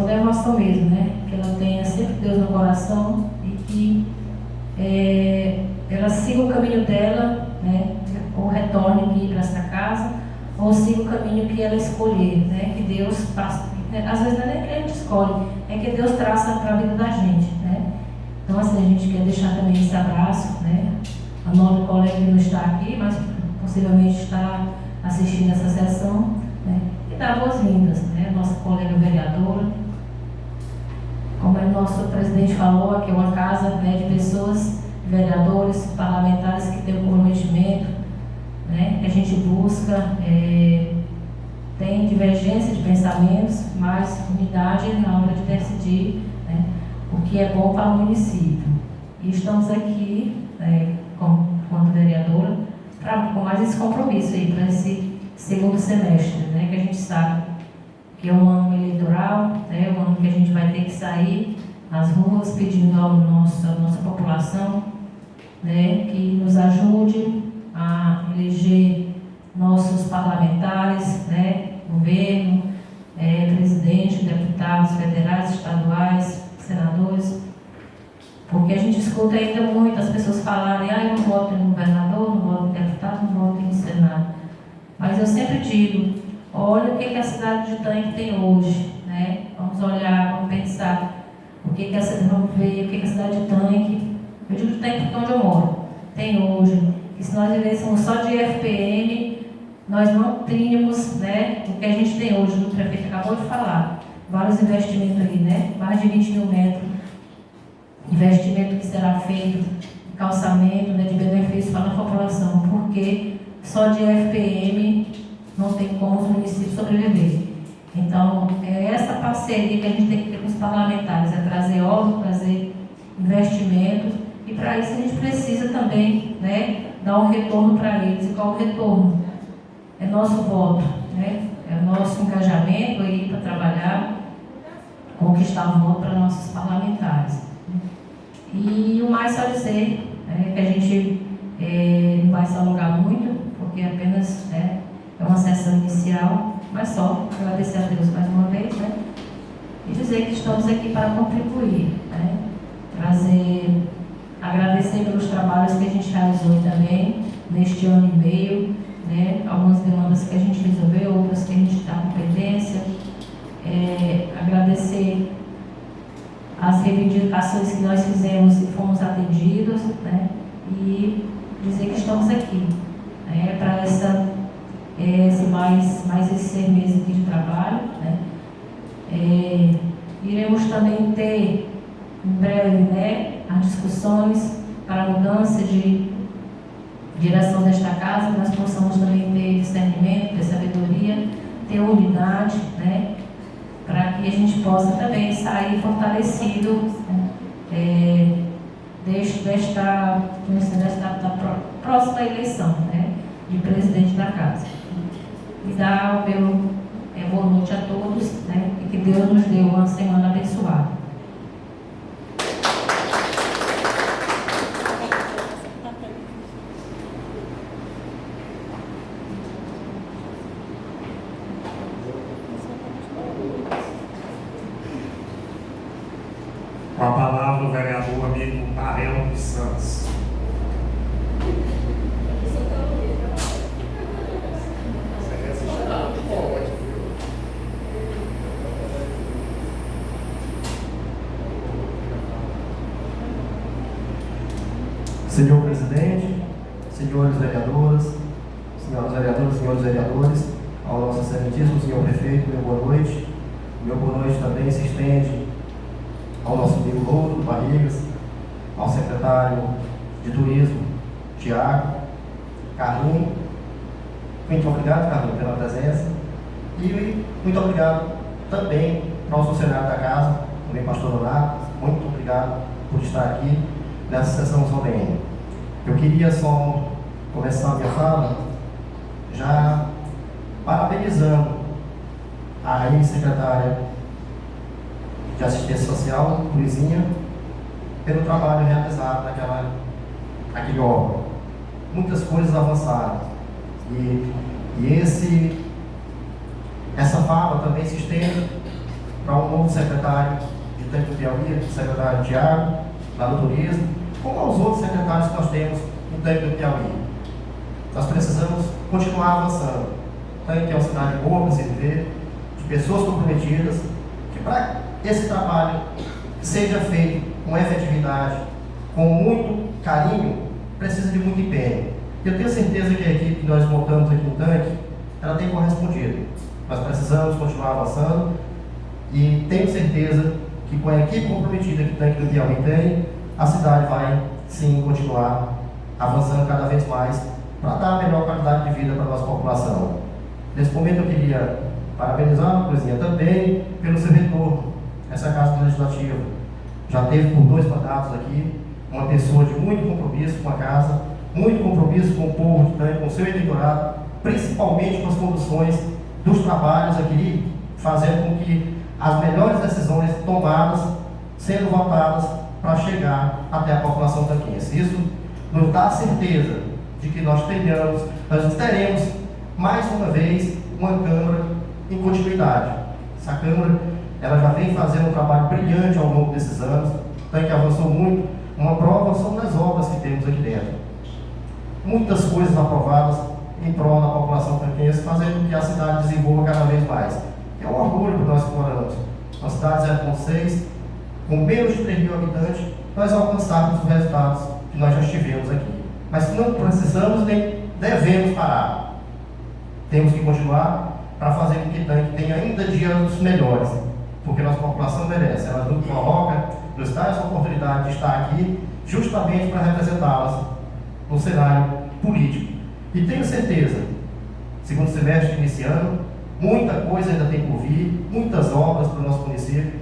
devoção mesmo, que ela tenha sempre Deus no coração e que ela siga o caminho dela, ou retorne aqui para esta casa, ou siga o caminho que ela escolher, que Deus passa. Às vezes não é nem que a gente escolhe, é que Deus traça para a vida da gente, Então assim, a gente quer deixar também esse abraço, A nobre colega que não está aqui, mas possivelmente está assistindo essa sessão, e dar boas-vindas, nossa colega vereadora. Como o nosso presidente falou, aqui é uma casa de pessoas, vereadores, parlamentares que têm um comprometimento, que a gente busca, tem divergência de pensamentos, mas unidade na hora de decidir o que é bom para o município. E estamos aqui, como vereadora, com mais esse compromisso aí para esse segundo semestre, que a gente sabe que é um ano eleitoral, um ano que a gente vai ter que sair às ruas pedindo à nossa população né, que nos ajude a eleger nossos parlamentares, né, governo, presidente, deputados federais, estaduais, senadores, porque a gente escuta ainda muito as pessoas falarem: eu não voto em governador, não voto em deputado, não voto em senado. Mas eu sempre digo: olha o que a cidade de Tanque tem hoje, né? Vamos olhar, vamos pensar o que a cidade, vamos ver o que a cidade de Tanque, eu digo de Tanque porque é onde eu moro, tem hoje. E se nós vivêssemos só de FPM, nós não teríamos, né, o que a gente tem hoje. O prefeito acabou de falar, vários investimentos aí, né? Mais de 20 mil metros, investimento que será feito de calçamento, né, de benefício para a população, porque só de FPM não tem como os municípios sobreviver. Então, é essa parceria que a gente tem que ter com os parlamentares, é trazer obras, trazer investimentos, e para isso a gente precisa também, né, dar um retorno para eles. E qual o retorno? É nosso voto, né? É nosso engajamento aí para trabalhar, conquistar o voto para nossos parlamentares. E o mais só dizer que a gente não vai se alongar muito, porque apenas é uma sessão inicial, mas só agradecer a Deus mais uma vez, né? E dizer que estamos aqui para contribuir, né? Agradecer pelos trabalhos que a gente realizou também neste ano e meio, né? Algumas demandas que a gente resolveu, outras que a gente está com pendência. Agradecer as reivindicações que nós fizemos e fomos atendidos, né? E dizer que estamos aqui, né? Para mais esse 6 meses aqui de trabalho, né? Iremos também ter em breve, né, as discussões para a mudança de direção desta casa, que nós possamos também ter discernimento, ter sabedoria, ter unidade, né, para que a gente possa também sair fortalecido, né, desta próxima eleição, né, de presidente da casa. E dar o meu boa noite a todos, né, e que Deus nos dê uma semana abençoada. Com a palavra, o vereador amigo Marrelo dos Santos. Senhor presidente, senhores vereadoras, senhores vereadores, ao nosso excelentíssimo senhor prefeito, meu boa noite. Meu boa noite também se estende ao nosso amigo Rodo Barrigas, ao secretário de Turismo, Tiago, Carlinhos. Muito obrigado, Carlinhos, pela presença. E muito obrigado também ao funcionário da casa, também pastor Donato. Muito obrigado por estar aqui nessa sessão solene. Eu queria só começar a minha fala já parabenizando a ex-secretária de Assistência Social, Luizinha, pelo trabalho realizado naquele órgão. Muitas coisas avançaram. Essa fala também se estende para o novo secretário de Tanque do Piauí, o secretário Tiago, lá no Turismo, como aos outros secretários que nós temos no Tanque do Piauí. Nós precisamos continuar avançando. Tanque é uma cidade boa para se viver, de pessoas comprometidas, que para esse trabalho seja feito com efetividade, com muito carinho, precisa de muito empenho. Eu tenho certeza que a equipe que nós montamos aqui no Tanque, ela tem correspondido. Nós precisamos continuar avançando e tenho certeza que com a equipe comprometida que o Tanque do Piauí tem, a cidade vai sim continuar avançando cada vez mais para dar a melhor qualidade de vida para a nossa população. Nesse momento eu queria parabenizar a Coisinha também pelo seu retorno a essa Casa Legislativa. Já teve por 2 mandatos aqui, uma pessoa de muito compromisso com a casa, muito compromisso com o povo de Tanque, com o seu eleitorado, principalmente com as conduções dos trabalhos aqui, fazendo com que as melhores decisões tomadas sendo votadas para chegar até a população tanquense. Isso nos dá a certeza de que nós teremos mais uma vez uma Câmara em continuidade. Essa Câmara, ela já vem fazendo um trabalho brilhante ao longo desses anos, então que avançou muito. Uma prova são as obras que temos aqui dentro. Muitas coisas aprovadas em prol da população campiense, fazendo com que a cidade desenvolva cada vez mais. É um orgulho para nós que moramos. Uma cidade 0,6, com menos de 3 mil habitantes, nós alcançarmos os resultados que nós já estivemos aqui. Mas não precisamos nem devemos parar. Temos que continuar para fazer com que Tanque tenha ainda dias melhores, porque nossa população merece. Ela nos coloca, nos dá essa oportunidade de estar aqui justamente para representá-las no cenário político. E tenho certeza, segundo semestre iniciando, muita coisa ainda tem por vir, muitas obras para o nosso município,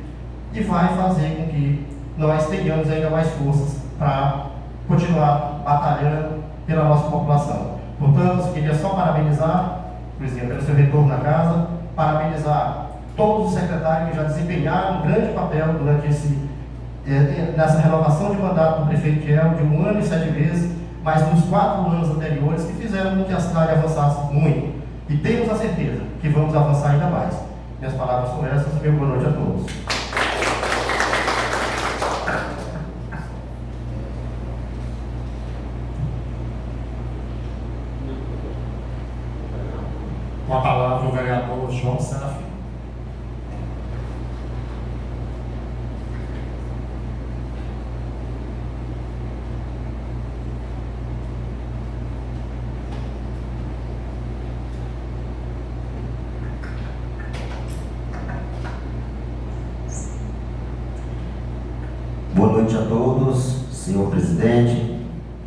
e vai fazer com que nós tenhamos ainda mais forças para continuar batalhando pela nossa população. Portanto, eu queria só parabenizar, presidente, pelo seu retorno na casa, parabenizar todos os secretários que já desempenharam um grande papel durante nessa renovação de mandato do prefeito Tiel, de 1 ano e 7 meses, mas nos 4 anos anteriores, que fizeram com que a cidade avançasse muito. E temos a certeza que vamos avançar ainda mais. Minhas palavras são essas. Meu boa noite a todos. Com a palavra o vereador João Serafim. Boa noite a todos, senhor presidente,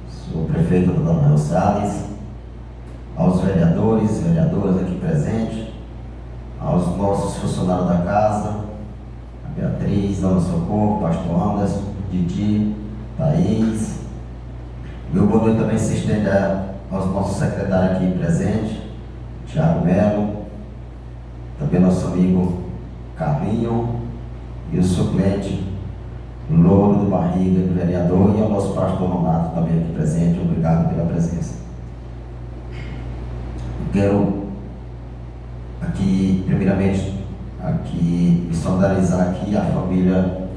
senhor prefeito Dr. Salles, aos vereadores e vereadoras aqui presentes, aos nossos funcionários da casa, a Beatriz, Dona Socorro, Pastor Anderson, Didi, Thaís. Meu boa noite também se estende aos nossos secretários aqui presentes, Tiago Melo, também nosso amigo Carlinho e o suplente Louro do Barriga, do vereador, e ao nosso pastor Nonato também aqui presente. Obrigado pela presença. Eu quero aqui, primeiramente, me solidarizar aqui a família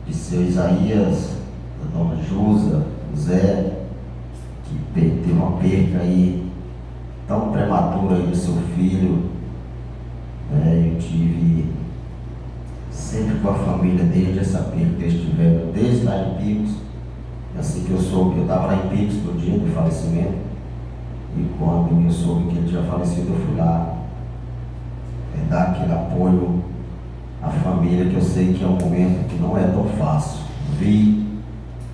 de seu Isaías, da dona Jusa, do Zé, que teve uma perca aí tão prematura aí do seu filho. Eu tive sempre com a família desde essa perda que eles tiveram, desde lá em Picos. Assim que eu soube, eu estava lá em Picos no dia do falecimento, e quando eu soube que ele tinha falecido, eu fui lá dar aquele apoio à família, que eu sei que é um momento que não é tão fácil. Vi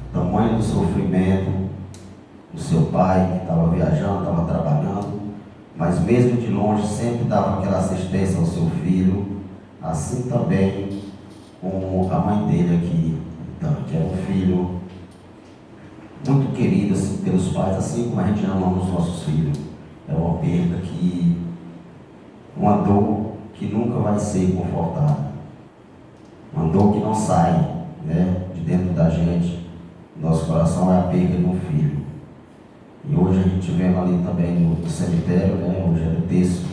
o tamanho do sofrimento do seu pai, que estava viajando, estava trabalhando, mas mesmo de longe sempre dava aquela assistência ao seu filho. Assim também com a mãe dele aqui, então, que é um filho muito querido assim, pelos pais, assim como a gente ama os nossos filhos. É uma perda uma dor que nunca vai ser confortada, uma dor que não sai, de dentro da gente. Nosso coração é a perda de um filho. E hoje a gente vem ali também no cemitério, hoje é o terço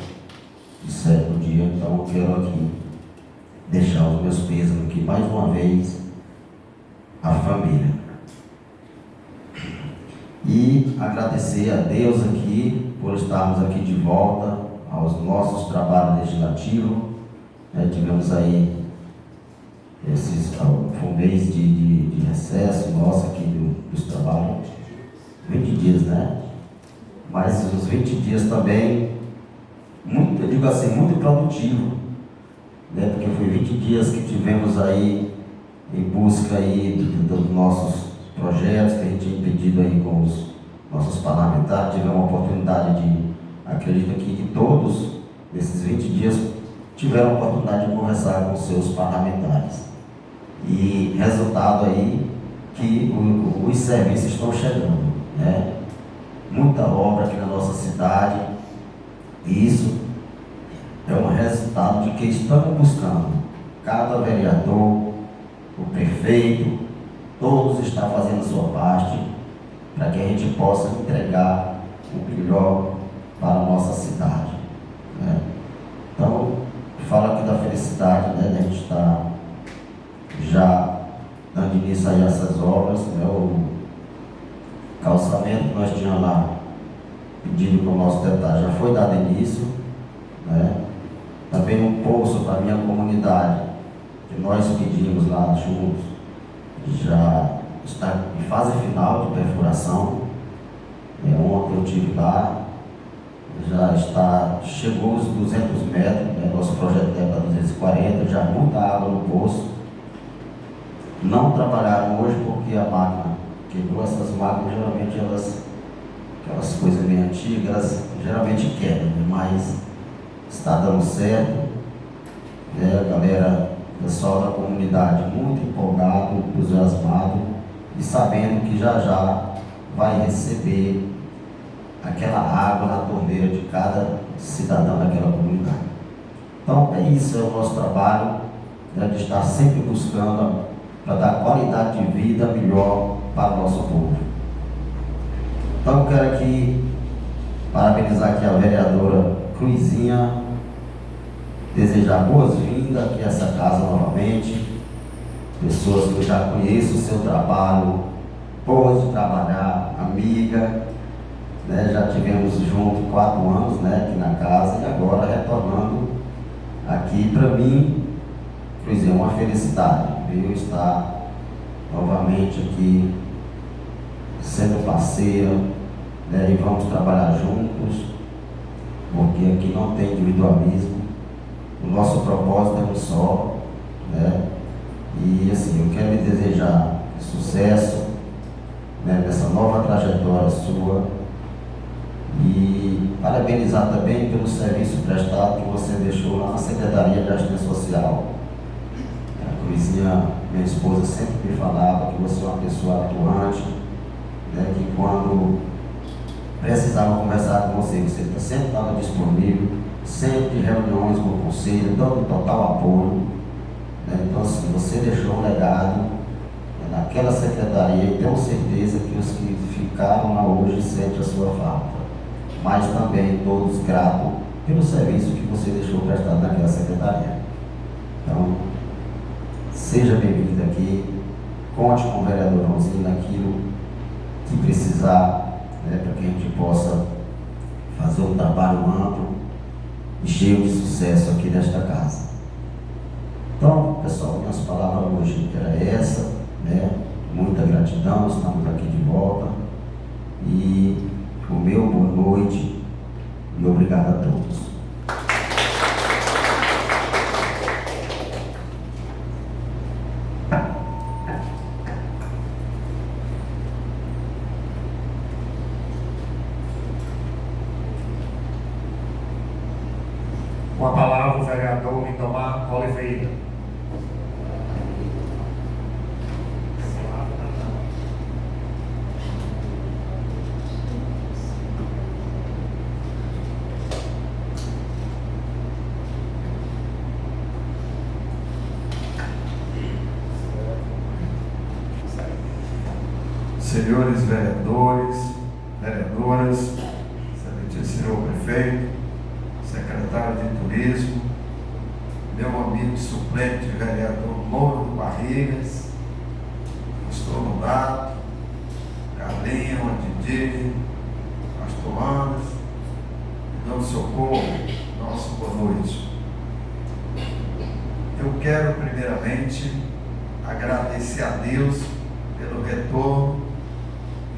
de 7º dia, então eu quero aqui deixar os meus pêsames aqui mais uma vez à família. E agradecer a Deus aqui por estarmos aqui de volta aos nossos trabalhos legislativos. Tivemos aí foi um mês de recesso nosso aqui dos trabalhos, 20 dias, mas os 20 dias também, eu digo assim, muito produtivo, porque foi 20 dias que tivemos aí em busca aí dos nossos projetos que a gente tinha pedido aí com os nossos parlamentares. Tivemos a oportunidade acredito aqui que todos nesses 20 dias tiveram a oportunidade de conversar com os seus parlamentares. E resultado aí que os serviços estão chegando, muita obra aqui na nossa cidade, e isso é um resultado de que estamos buscando. Cada vereador, o prefeito, todos estão fazendo a sua parte para que a gente possa entregar o melhor para a nossa cidade, né? Então, fala aqui da felicidade, né, de a gente estar já dando início a essas obras, né, o calçamento que nós tínhamos lá pedido para o nosso deputado já foi dado início, né? Também um poço para a minha comunidade, que nós pedimos lá juntos, já está em fase final de perfuração. Ontem eu estive lá, chegou os 200 metros, né? Nosso projeto é para 240, já muita água no poço. Não trabalharam hoje porque a máquina quebrou. Essas máquinas, geralmente, aquelas coisas bem antigas, elas geralmente quebram, né? Mas está dando certo, né? A galera, o pessoal da comunidade muito empolgado, entusiasmado e sabendo que já vai receber aquela água na torneira de cada cidadão daquela comunidade. Então é isso, é o nosso trabalho, né, de estar sempre buscando para dar qualidade de vida melhor para o nosso povo. Então eu quero aqui parabenizar aqui a vereadora Cruzinha, desejar boas-vindas aqui a essa casa novamente, pessoas que eu já conheço o seu trabalho, boas de trabalhar, amiga, né? Já tivemos junto 4 anos, né, aqui na casa, e agora retornando aqui. Para mim, Cruzinha, é uma felicidade eu estar novamente aqui sendo parceira, né, e vamos trabalhar juntos, porque aqui não tem individualismo, o nosso propósito é um só, né? E assim, eu quero lhe desejar sucesso, né, nessa nova trajetória sua, e parabenizar também pelo serviço prestado que você deixou lá na Secretaria de Assistência Social. A Cruzinha, minha esposa, sempre me falava que você é uma pessoa atuante, né, que quando precisava conversar com você sempre estava disponível, sempre reuniões com o conselho, dando total apoio, né? Então assim, você deixou um legado, né, naquela secretaria, e tenho certeza que os que ficaram lá hoje sentem a sua falta, mas também todos gratos pelo serviço que você deixou prestado naquela secretaria. Então, seja bem-vindo aqui, conte com o vereador Ronzinho naquilo que precisar, né, para que a gente possa fazer um trabalho amplo e cheio de sucesso aqui nesta casa. Então, pessoal, minhas palavras hoje era essa, né? Muita gratidão, estamos aqui de volta, e o meu boa noite e obrigado a todos. Com a palavra, o vereador Lindomar Oliveira. Senhores vereadores, vereadoras, excelentíssimo senhor prefeito, secretário de Turismo, meu amigo suplente vereador Moura Barrigas, pastor Nodato, Carlinho, Didi, pastor Anderson, Dom Socorro, nosso boa noite. Eu quero primeiramente agradecer a Deus pelo retorno,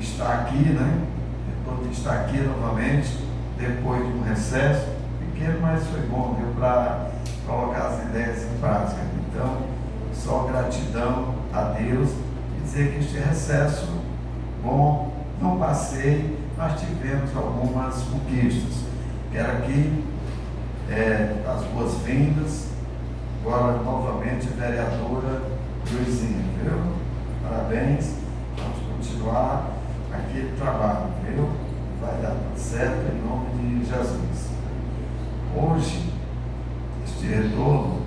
estar aqui, né? Retorno de estar aqui novamente, depois de um recesso pequeno, mas foi bom, deu para colocar as ideias em prática. Então, só gratidão a Deus e dizer que este recesso bom, não passei, nós tivemos algumas conquistas. Quero aqui as boas-vindas, agora novamente vereadora Cruzinha, viu? Parabéns, vamos continuar aquele trabalho, viu? Vai dar tudo certo em nome de Jesus. Hoje, este retorno,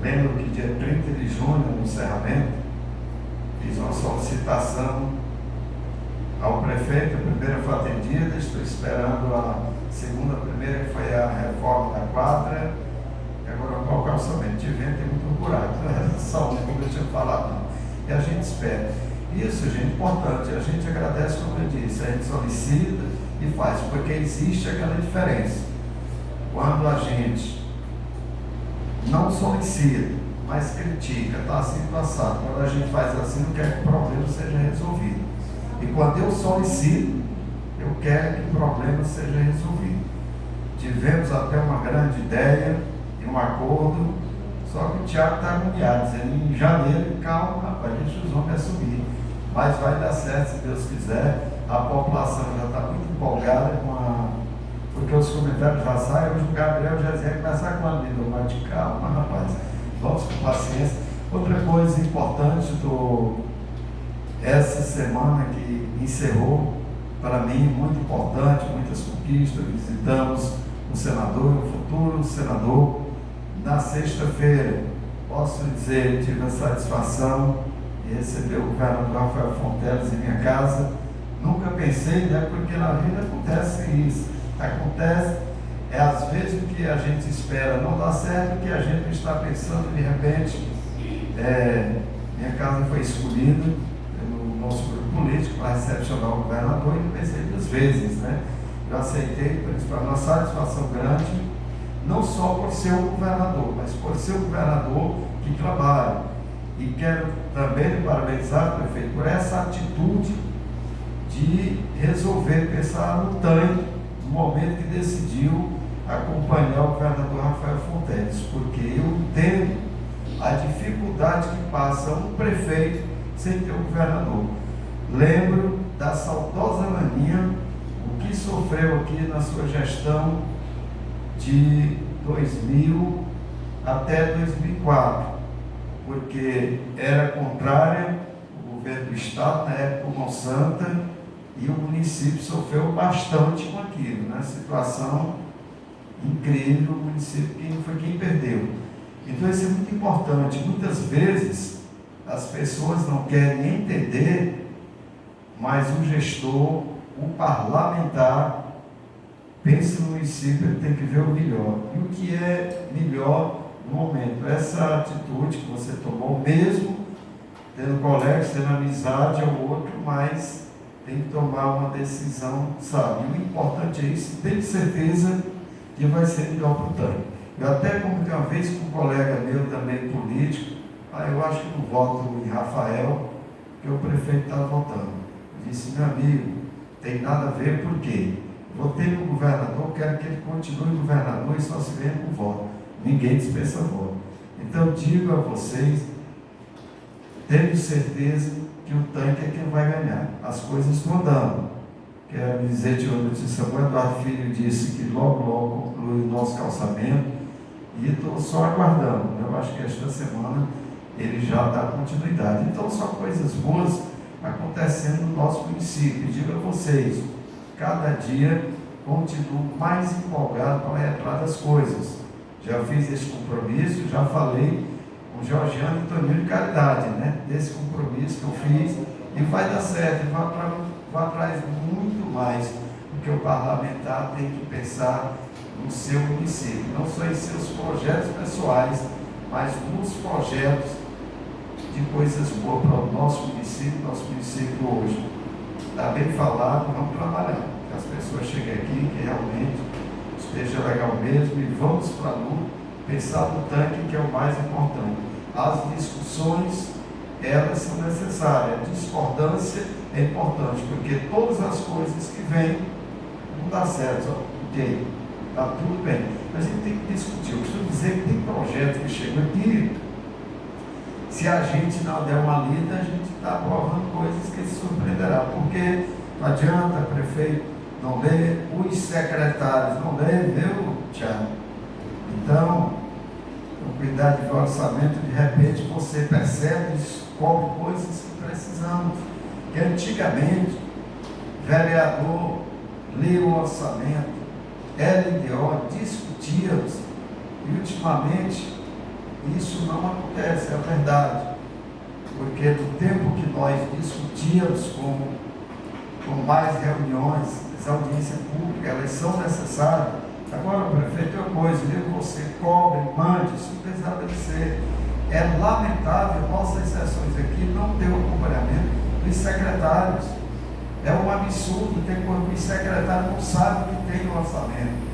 lembro que dia 30 de junho, no encerramento, fiz uma solicitação ao prefeito. A primeira foi atendida, estou esperando a segunda. A primeira foi a reforma da quadra, e agora qual é o orçamento? De vento tem muito buraco, não é só como eu tinha falado, não. E a gente espera. Isso, gente, é importante. A gente agradece, como eu disse, a gente solicita e faz, porque existe aquela diferença. Quando a gente não solicita, mas critica, está assim passado. Quando a gente faz assim, não quer que o problema seja resolvido. E quando eu solicito, eu quero que o problema seja resolvido. Tivemos até uma grande ideia e um acordo, só que o Tiago está agoniado, dizendo em janeiro, calma, rapaz, deixa os homens assumir. Mas vai dar certo, se Deus quiser. A população já está muito empolgada porque os comentários já saem. Hoje o Gabriel já dizia que começar com a vida, mas de calma, rapaz, vamos com paciência. Outra coisa importante essa semana que encerrou, para mim, muito importante, muitas conquistas. Visitamos o senador, o futuro senador, na sexta-feira. Posso dizer, tive a satisfação de receber o governador Rafael Fonteles em minha casa. Nunca pensei, né? Porque na vida acontece isso. Acontece, às vezes o que a gente espera não dá certo, o que a gente está pensando, de repente, minha casa foi escolhida pelo nosso grupo político para recepcionar o governador, e não pensei 2 vezes, né? Eu aceitei, por isso, para uma satisfação grande, não só por ser o governador, mas por ser o governador que trabalha. E quero também lhe parabenizar, prefeito, por essa atitude de resolver pensar no tanque no momento que decidiu acompanhar o governador Rafael Fonteles, porque eu entendo a dificuldade que passa um prefeito sem ter um governador. Lembro da saudosa Laninha, o que sofreu aqui na sua gestão de 2000 até 2004, porque era contrária ao governo do Estado, na época o Monsanto, e o município sofreu bastante com aquilo, né? Situação incrível, o município foi quem perdeu. Então isso é muito importante. Muitas vezes as pessoas não querem entender, mas o gestor, o parlamentar, pensa no município, ele tem que ver o melhor. E o que é melhor no momento? Essa atitude que você tomou, mesmo tendo colegas, tendo amizade ao outro, mas tem que tomar uma decisão, sabe? E o importante é isso, tem certeza que vai ser melhor para o tanque. Eu até comentei uma vez com um colega meu também político, eu acho que não voto em Rafael, porque o prefeito está votando. Eu disse, meu amigo, tem nada a ver, por quê? Votei no governador, quero que ele continue governador e só se venha com voto. Ninguém dispensa voto. Então digo a vocês, tenho certeza que o tanque é quem vai ganhar. As coisas estão andando. Quero dizer de uma notícia boa, o Eduardo Filho disse que logo conclui o nosso calçamento, e estou só aguardando. Eu acho que esta semana ele já dá continuidade. Então são coisas boas acontecendo no nosso município. E digo a vocês, cada dia continuo mais empolgado para ir atrás das coisas. Já fiz esse compromisso, já falei com o Georgiano e Toninho de Caridade, né? Desse compromisso que eu fiz, e vai dar certo, vai atrás muito mais, porque o parlamentar tem que pensar no seu município, não só em seus projetos pessoais, mas nos projetos de coisas boas para o nosso município hoje. Está bem falado, vamos trabalhar, que as pessoas cheguem aqui, que realmente esteja legal mesmo, e vamos para a luta, pensar no tanque, que é o mais importante. As discussões, elas são necessárias, a discordância é importante, porque todas as coisas que vêm não dá certo, ok, está tudo bem, mas a gente tem que discutir. Eu costumo dizer que tem projeto que chega aqui, se a gente não der uma lida, a gente está aprovando coisas que se surpreenderá, porque não adianta, prefeito, não lê, os secretários não lê, viu, Tiago? Então, cuidar de ver o orçamento, de repente você percebe e descobre coisas que precisamos, que antigamente, vereador lia o orçamento, LDO, discutíamos, e ultimamente isso não acontece, é verdade, porque no tempo que nós discutíamos como com mais reuniões, as audiências públicas, elas são necessárias. Agora, prefeito, é uma coisa, você cobre, mande, isso não precisa de ser. É lamentável nossas sessões aqui não ter o acompanhamento dos secretários. É um absurdo, tem coisa que os secretários não sabem que tem no orçamento.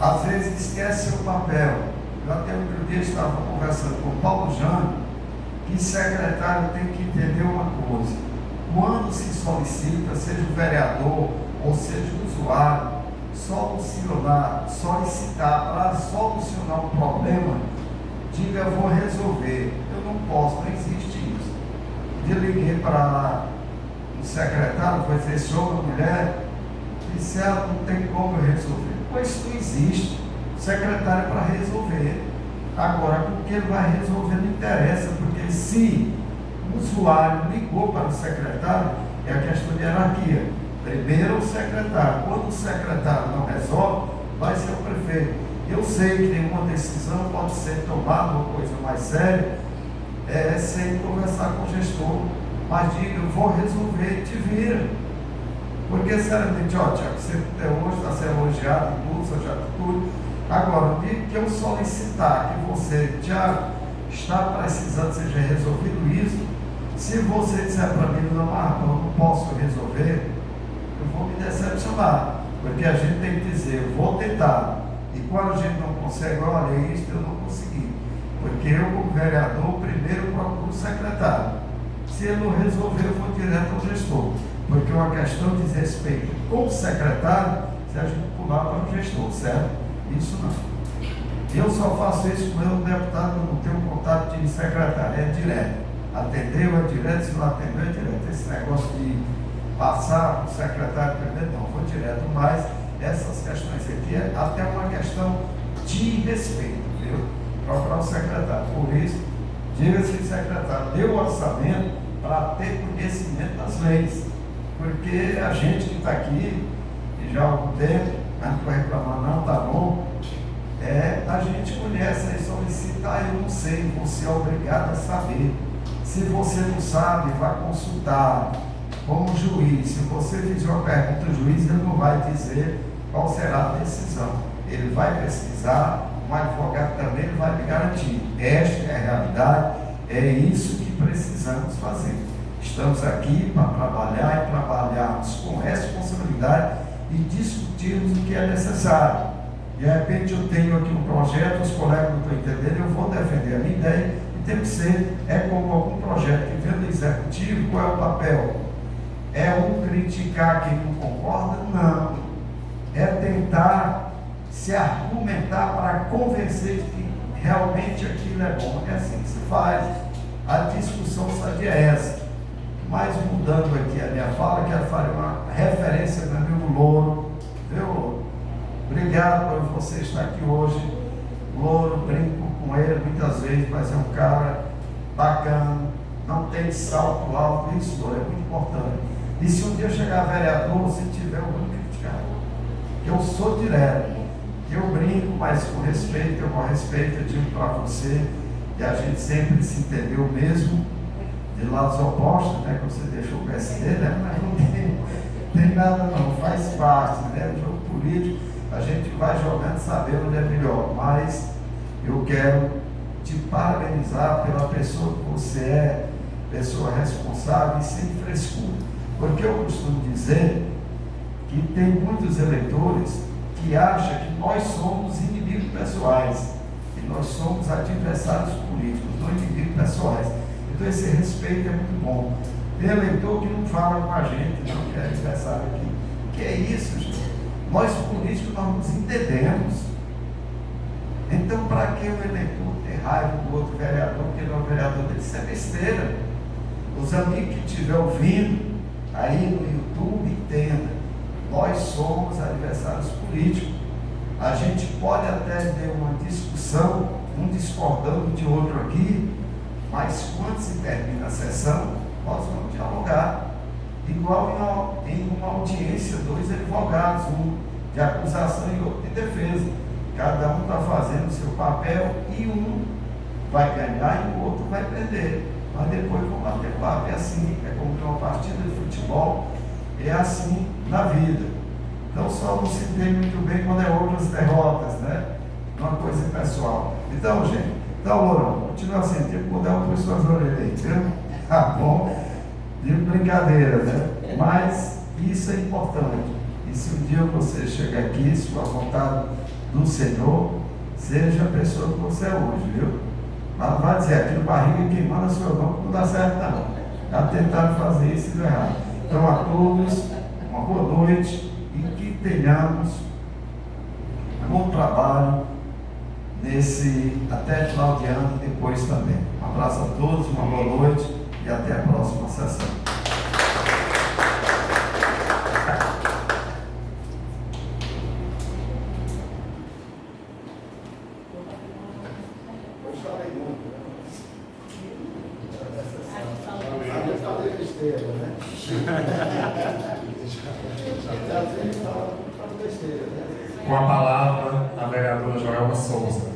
Às vezes esquece o papel. Eu até outro dia estava conversando com o Paulo Jânio, que secretário tem que entender uma coisa. Quando se solicita, seja o vereador ou seja o usuário, solicitar para solucionar um problema, diga, eu vou resolver. Eu não posso, não existe isso. Eu liguei para um secretário, foi dizer, senhor, uma mulher, disse, ela não tem como eu resolver. Pois isso não existe. O secretário é para resolver. Agora, o que ele vai resolver não interessa, porque se o usuário ligou para o secretário, é a questão de hierarquia. Primeiro o secretário. Quando o secretário não resolve, vai ser o prefeito. Eu sei que nenhuma decisão pode ser tomada, uma coisa mais séria, sem conversar com o gestor. Mas diga, eu vou resolver, te vira. Porque, sinceramente, ó, Tiago, você até hoje está sendo elogiado em tudo, suas atitudes. Agora, o dia que eu solicitar que você, Tiago, está precisando que seja resolvido isso, se você disser para mim, não, eu não posso resolver, eu vou me decepcionar. Porque a gente tem que dizer, eu vou tentar. E quando a gente não consegue, olha, isso eu não consegui. Porque eu, como vereador, primeiro procuro o secretário. Se ele não resolver, eu vou direto ao gestor. Porque é uma questão de respeito com o secretário, se a gente pular para o gestor, certo? Isso não. Eu só faço isso com o meu deputado, eu não tenho contato de secretário, é direto. Atendeu, é direto, se não atendeu, é direto. Esse negócio de passar para o secretário primeiro, não, vou direto. Mas essas questões aqui é até uma questão de respeito, viu? Procurar o secretário. Por isso, diga-se que o secretário deu o orçamento para ter conhecimento das leis. Porque a gente que está aqui, e já há algum tempo, mas não vai reclamar não, tá bom, a gente conhece e solicita, eu não sei, você é obrigado a saber. Se você não sabe, vá consultar como juiz. Se você fizer uma pergunta ao juiz, ele não vai dizer qual será a decisão. Ele vai pesquisar, um advogado também ele vai me garantir. Esta é a realidade, é isso que precisamos fazer. Estamos aqui para trabalhar e trabalharmos com responsabilidade e discutirmos o que é necessário. De repente eu tenho aqui um projeto, os colegas não estão entendendo, eu vou defender a minha ideia e tem que ser, como algum projeto que vem do executivo, qual é o papel? É um criticar quem não concorda? Não. É tentar se argumentar para convencer de que realmente aquilo é bom. É assim que se faz. A discussão sadia é essa. Mas mudando aqui a minha fala, quero fazer uma referência ao meu amigo Louro. Viu, Louro? Obrigado por você estar aqui hoje. Louro, brinco com ele muitas vezes, mas é um cara bacana, não tem salto alto, isso, Louro, é muito importante. E se um dia chegar vereador, se tiver, eu vou criticar. Eu sou direto, eu brinco, mas com respeito, eu com respeito, eu digo para você, e a gente sempre se entendeu mesmo, de lados opostos, né, que você deixou o PSD, né, mas não tem nada não, faz parte, né, do jogo político, a gente vai jogando sabendo onde é melhor, mas eu quero te parabenizar pela pessoa que você é, pessoa responsável e sem frescura, porque eu costumo dizer que tem muitos eleitores que acham que nós somos inimigos pessoais, que nós somos adversários políticos, não inimigos pessoais. Então esse respeito é muito bom. Tem eleitor que não fala com a gente, não, que é adversário aqui. Que é isso, gente? Nós políticos nós nos entendemos. Então para que o eleitor ter raiva do outro vereador, porque não é o vereador dele? Isso é besteira. Os amigos que estiver ouvindo aí no YouTube, entenda, nós somos adversários políticos. A gente pode até ter uma discussão, um discordando de outro aqui, mas quando se termina a sessão, nós vamos dialogar. Igual em uma audiência, dois advogados, um de acusação e outro de defesa. Cada um está fazendo o seu papel e um vai ganhar e o outro vai perder. Mas depois vão bater papo. É assim, é como uma partida de futebol. É assim na vida. Então só não se entende muito bem quando é outras derrotas, né? Uma coisa pessoal. Então, gente, Lourão, continua assim, tipo, mudar um pouco suas orelhas aí, viu? Tá bom? De brincadeira, né? Mas isso é importante. E se um dia você chegar aqui, se for a vontade do Senhor, seja a pessoa que você é hoje, viu? Mas não vai dizer, aqui no barriga quem manda sou eu, não dá certo não. Já tentaram fazer isso e deu errado. Então a todos, uma boa noite e que tenhamos um bom trabalho até final de ano e depois também. Um abraço a todos, uma boa noite e até a próxima sessão. Com a palavra, a vereadora Joelma Souza.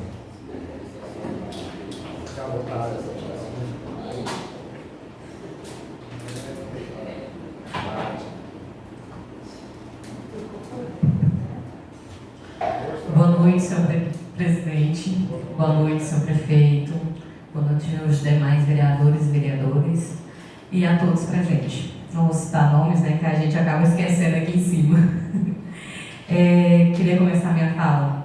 Boa noite, senhor presidente. Boa noite, senhor prefeito. Boa noite aos demais vereadores e vereadoras e a todos presentes. Não vou citar nomes, né, que a gente acaba esquecendo aqui em cima. Queria começar minha fala.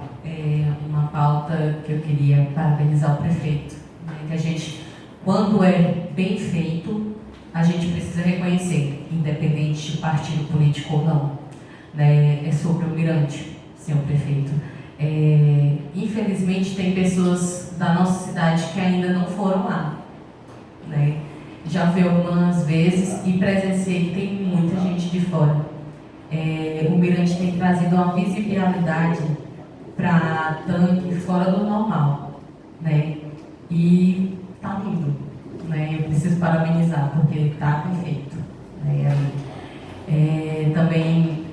Uma pauta que eu queria parabenizar o prefeito. Né, que a gente, quando é bem feito, a gente precisa reconhecer, independente de partido político ou não. Né, é sobre o Mirante, senhor prefeito. Infelizmente, tem pessoas da nossa cidade que ainda não foram lá. Né? Já vi algumas vezes e presenciei que tem muita gente de fora. O Mirante tem trazido uma visibilidade para tanque fora do normal, né? E tá lindo, né? Eu preciso parabenizar porque tá perfeito, né? Também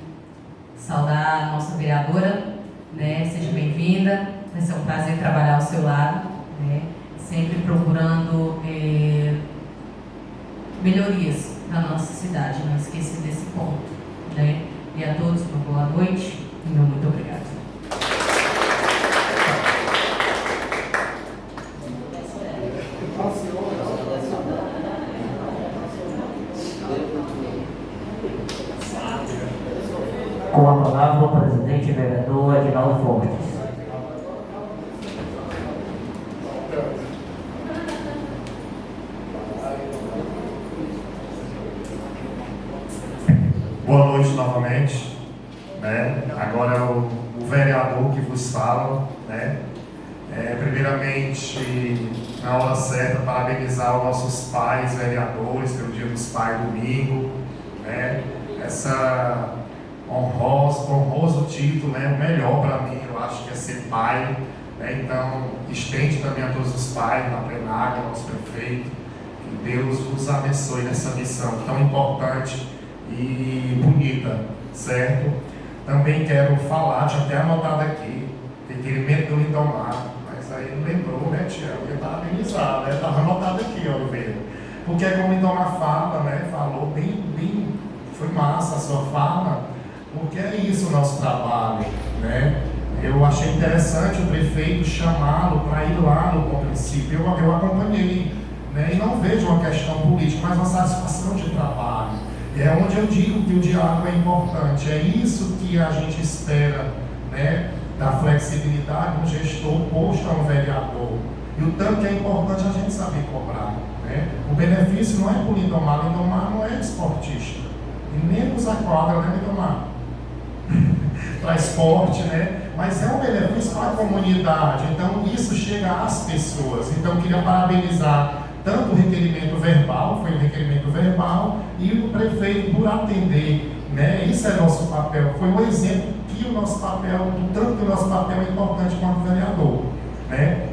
saudar a nossa vereadora, né? Seja bem-vinda, vai ser um prazer trabalhar ao seu lado, né? Sempre procurando melhorias na nossa cidade, não esqueça desse ponto, né? E a todos uma boa noite e meu muito obrigado. Com a palavra o presidente vereador Edinaldo Fortes. Boa noite novamente, né? Agora é o vereador que vos fala, né? Primeiramente, na hora certa, parabenizar os nossos pais vereadores pelo Dia dos Pais domingo, né? Essa honroso título, né? O melhor para mim, eu acho que é ser pai, né? Então, estende também a todos os pais, na plenária, nosso prefeito, que Deus vos abençoe nessa missão tão importante e bonita, certo? Também quero falar, tinha até anotado aqui, requerimento do Lindomar, mas aí não lembrou, né, Tiago? Eu estava amenizado, né? Estava anotado aqui, Oliveira. Porque como o Lindomar fala, né? Falou bem, foi massa a sua fala, porque é isso o nosso trabalho, né? Eu achei interessante o prefeito chamá-lo para ir lá no princípio, eu acompanhei, né? E não vejo uma questão política, mas uma satisfação de trabalho. É onde eu digo que o diálogo é importante, é isso que a gente espera, né, da flexibilidade do gestor posto a um vereador. E o tanto que é importante a gente saber cobrar, né? O benefício não é por Lindomar não é esportista, e nem usa quadra, né, Lindomar? Para esporte, né? Mas é um benefício para a comunidade, então isso chega às pessoas. Então eu queria parabenizar tanto o requerimento verbal, foi um requerimento verbal, e o prefeito por atender, né? Isso é nosso papel, foi um exemplo que o nosso papel, do tanto que o nosso papel é importante quanto vereador, né?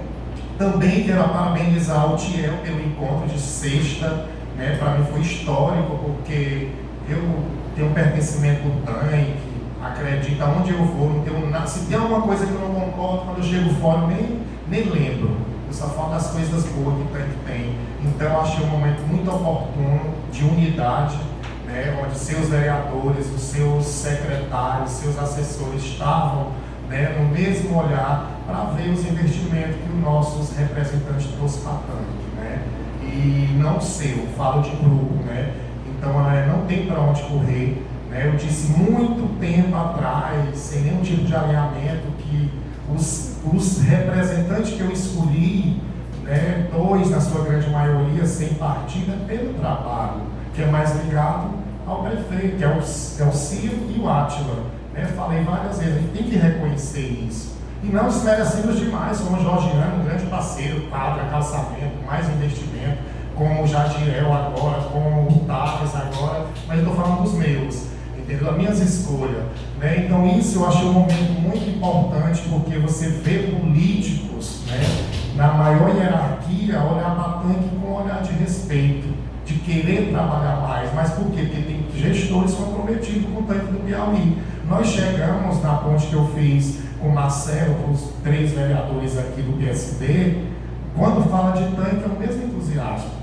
Também quero parabenizar o Tiel pelo encontro de sexta, né? Para mim foi histórico, porque eu tenho pertencimento do tanque, acredito, aonde eu vou, não tenho nada, se tem alguma coisa que eu não concordo, quando eu chego fora, nem lembro. Eu só falo das coisas boas que o tanque tem. Então, eu achei um momento muito oportuno, de unidade, né, onde seus vereadores, os seus secretários, seus assessores estavam, né, no mesmo olhar para ver os investimentos que os nossos representantes trouxeram para tanto, né? E não seu, falo de grupo, né? Então não tem para onde correr, né? Eu disse muito tempo atrás, sem nenhum tipo de alinhamento, que os representantes que eu escolhi, né, 2 na sua grande maioria sem partido, é pelo trabalho, que é mais ligado ao prefeito, que é o Ciro e o Átila, né? Falei várias vezes, a gente tem que reconhecer isso. E não desmerecemos demais, como o Jorgiano, um grande parceiro, quadra, calçamento, mais investimento, como o Jadiel agora, como o Tales agora, mas eu estou falando dos meus, entendeu? As minhas escolhas, né? Então isso eu achei um momento muito importante, porque você vê políticos, né, na maior hierarquia olhar para tanque com um olhar de respeito, de querer trabalhar mais. Mas por quê? Porque tem gestores comprometidos com o tanque do Piauí. Nós chegamos na ponte que eu fiz com o Marcelo, com os 3 vereadores aqui do PSD, quando fala de tanque é o mesmo entusiasmo.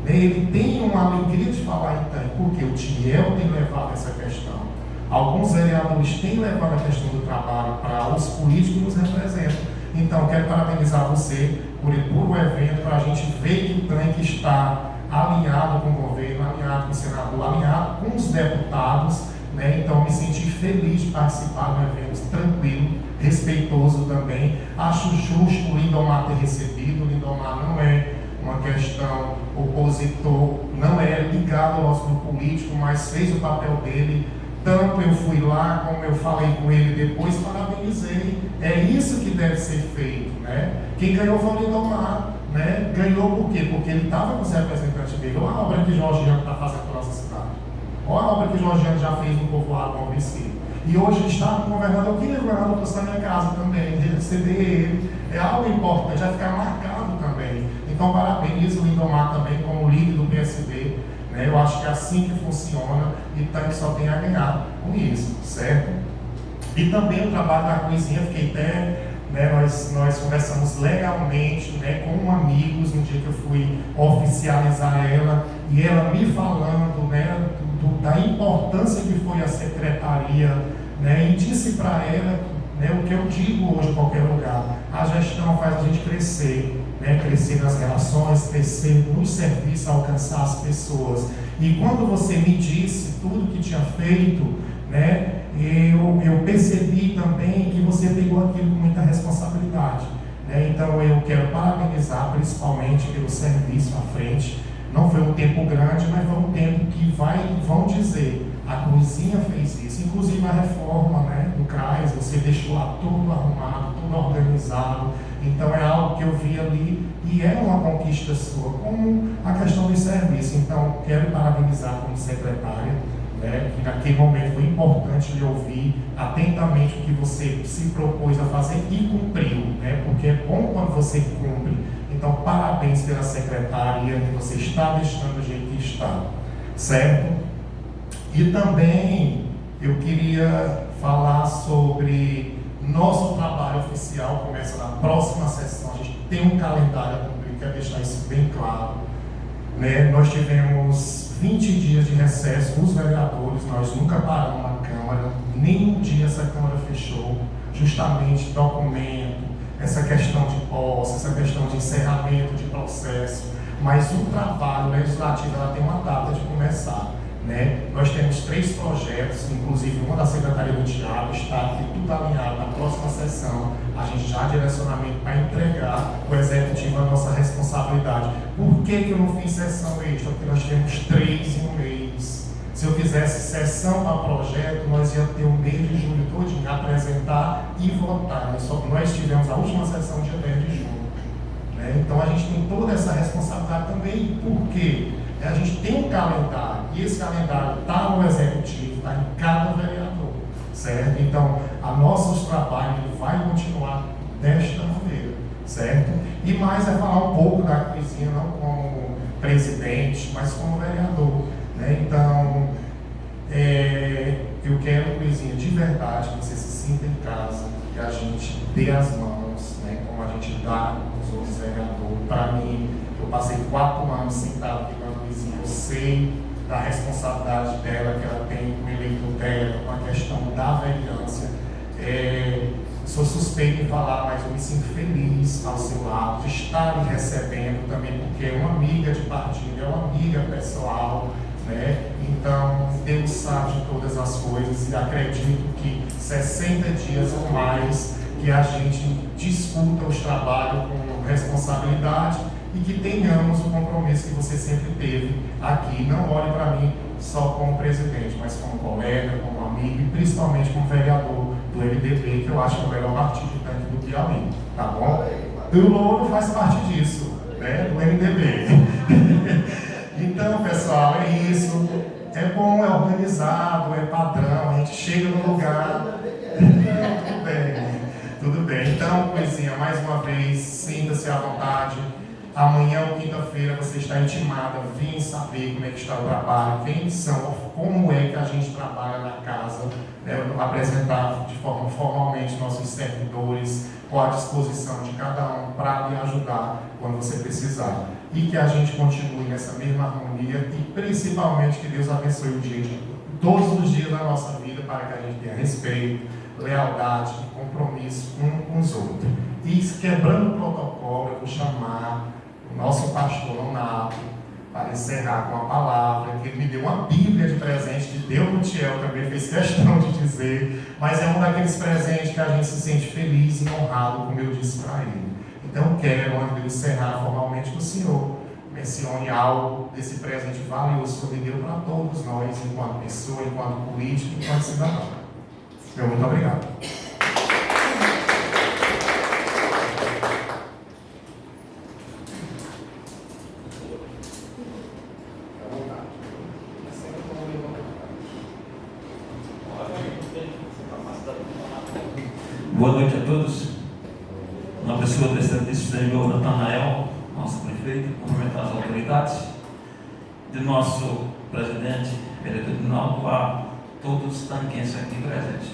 Ele tem uma alegria de falar em tanque, porque o Tiel tem levado essa questão. Alguns vereadores têm levado a questão do trabalho para os políticos que nos representam. Então, quero parabenizar você por o evento, para a gente ver que o tanque está alinhado com o governo, alinhado com o senador, alinhado com os deputados, né? Então, me senti feliz de participar do evento, tranquilo, respeitoso também. Acho justo o Lindomar ter recebido. O Lindomar não é uma questão opositor, não é ligado ao nosso grupo político, mas fez o papel dele. Tanto eu fui lá, como eu falei com ele depois, parabenizei. É isso que deve ser feito, né? Quem ganhou foi o Lindomar, né? Ganhou por quê? Porque ele estava com os representantes dele. Olha a obra que Jorgiano está fazendo para a nossa cidade. Olha a obra que Jorgiano já fez no povoado Bom Princípio. E hoje ele está com o governador. Eu queria que o governador fosse na minha casa também, receber ele. É algo importante, vai ficar marcado também. Então, parabenizo o Lindomar também como líder do PSD. Né? Eu acho que é assim que funciona e tanque só tem a ganhar com isso, certo? E também o trabalho da coisinha, fiquei até, né, nós conversamos legalmente, né, com amigos no dia que eu fui oficializar ela, e ela me falando, né, da importância que foi a secretaria, né, e disse para ela, né, o que eu digo hoje em qualquer lugar: a gestão faz a gente crescer, né, crescer nas relações, crescer no serviço, alcançar as pessoas. E quando você me disse tudo que tinha feito, né, eu percebi também que você pegou aquilo com muita responsabilidade, né? Então eu quero parabenizar principalmente pelo serviço à frente. Não foi um tempo grande, mas foi um tempo que vão dizer, a coisinha fez isso. Inclusive a reforma, né, do CRAS, você deixou lá tudo arrumado, tudo organizado. Então é algo que eu vi ali e é uma conquista sua, como a questão do serviço. Então quero parabenizar como secretária, né, que naquele momento foi importante lhe ouvir atentamente o que você se propôs a fazer e cumpriu, né, porque é bom quando você cumpre. Então parabéns pela secretaria, que você está deixando do jeito que está, certo? E também eu queria falar sobre nosso trabalho oficial. Começa na próxima sessão, a gente tem um calendário a cumprir, quero deixar isso bem claro, né? Nós tivemos 20 dias de recesso, os vereadores, nós nunca paramos na Câmara, nenhum dia essa Câmara fechou, justamente documento, essa questão de posse, essa questão de encerramento de processo, mas o trabalho legislativo ela tem uma data de começar, né? Nós temos 3 projetos, inclusive uma da Secretaria do Tiago, está aqui tudo alinhado na próxima sessão, a gente já direcionamento para entregar o Executivo a nossa responsabilidade. Por que eu não fiz sessão extra? Porque nós temos 3 em um mês. Se eu fizesse sessão para projeto, nós íamos ter o mês de julho todinho, apresentar e votar. Nós tivemos a última sessão dia 10 de junho. Né? Então a gente tem toda essa responsabilidade também, porque a gente tem um calendário, e esse calendário está no Executivo, está em cada vereador, certo? Então, a nosso trabalho vai continuar desta maneira, certo? E mais é falar um pouco da coisinha, não como presidente, mas como vereador, né? Então, eu quero, coisinha, de verdade, que você se sinta em casa, que a gente dê as mãos, né? Como a gente dá os outros vereadores. Para mim, eu passei 4 anos sentado aqui na coisinha, eu sei da responsabilidade dela, que ela tem com o eleitor dela, com a questão da vereança. Sou suspeito em falar, mas eu me sinto feliz ao seu lado, de estar lhe recebendo também, porque é uma amiga de partido, é uma amiga pessoal, né? Então, Deus sabe de todas as coisas e acredito que 60 dias ou mais que a gente discuta os trabalhos com responsabilidade e que tenhamos o compromisso que você sempre teve aqui. Não olhe para mim só como presidente, mas como colega, como amigo e principalmente como vereador do MDB, que eu acho que é o melhor partido de Tanque do Piauí, tá bom? E o Louro faz parte disso, né, do MDB. Então, pessoal, é isso. É bom, é organizado, é padrão, a gente chega no lugar. Tudo bem, tudo bem. Então, Coisinha, mais uma vez, sinta-se à vontade. Amanhã ou quinta-feira você está intimada, vem saber como é que está o trabalho, quem são, como é que a gente trabalha na casa, né, apresentar de forma formalmente nossos servidores, qual a disposição de cada um para lhe ajudar quando você precisar. E que a gente continue nessa mesma harmonia e principalmente que Deus abençoe o dia de todos os dias da nossa vida para que a gente tenha respeito, lealdade e compromisso um com os outros. E quebrando o protocolo, eu vou chamar o nosso pastor Nonato para encerrar com a palavra, que ele me deu uma Bíblia de presente, que deu no Tiel, também fez questão de dizer, mas é um daqueles presentes que a gente se sente feliz e honrado, como eu disse para ele. Então quero, antes de eu encerrar formalmente, que o senhor mencione algo desse presente valioso que ele deu para todos nós, enquanto pessoa, enquanto político, enquanto cidadão. Meu muito obrigado. Boa noite a todos. Na pessoa desse senhor Natanael, nosso prefeito, cumprimentar as autoridades, de nosso presidente, vereador Dinaldo, a todos os tanquenses aqui presentes.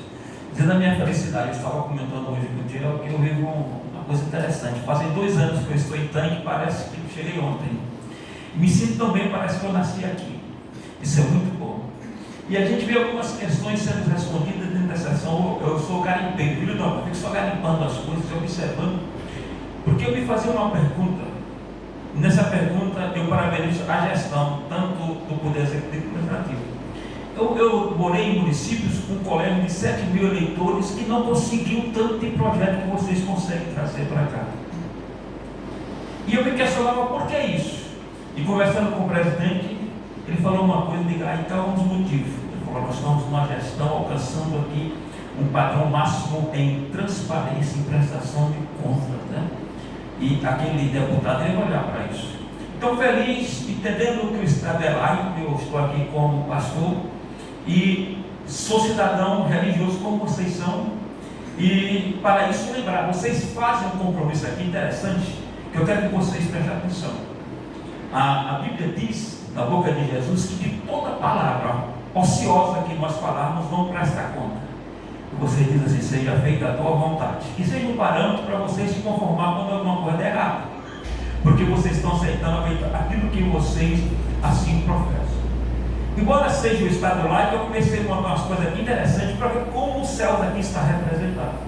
Dizendo a minha felicidade, eu estava comentando hoje com o Tiel que eu vivo uma coisa interessante. Fazem 2 anos que eu estou em Tanque, parece que cheguei ontem. Me sinto tão bem, parece que eu nasci aqui. Isso é muito bom. E a gente vê algumas questões sendo respondidas dentro dessa sessão. Eu sou garimpeiro, filho não, eu fico só garimpando as coisas, observando, porque eu me fazia uma pergunta. Nessa pergunta eu parabenizo a gestão, tanto do Poder Executivo como Legislativo. Eu morei em municípios com um colégio de 7.000 eleitores que não conseguiu tanto de projeto que vocês conseguem trazer para cá. E eu me questionava por que isso. E conversando com o presidente, ele falou uma coisa, de aí está um dos motivos. Ele falou, nós estamos numa gestão alcançando aqui um padrão máximo em transparência e prestação de contas, né? E aquele deputado ele vai olhar para isso. Então, feliz, entendendo que o Estado é laico, eu estou aqui como pastor e sou cidadão religioso como vocês são. E para isso lembrar, vocês fazem um compromisso aqui interessante, que eu quero que vocês prestem atenção. A Bíblia diz, na boca de Jesus, que de toda palavra ociosa que nós falarmos, vamos prestar conta. E você diz assim, seja feita a tua vontade. Que seja um parâmetro para vocês se conformar quando alguma coisa é errada. Porque vocês estão aceitando aquilo que vocês assim professam. Embora seja o Estado laico, eu comecei a contar umas coisas aqui interessantes para ver como o céu daqui está representado.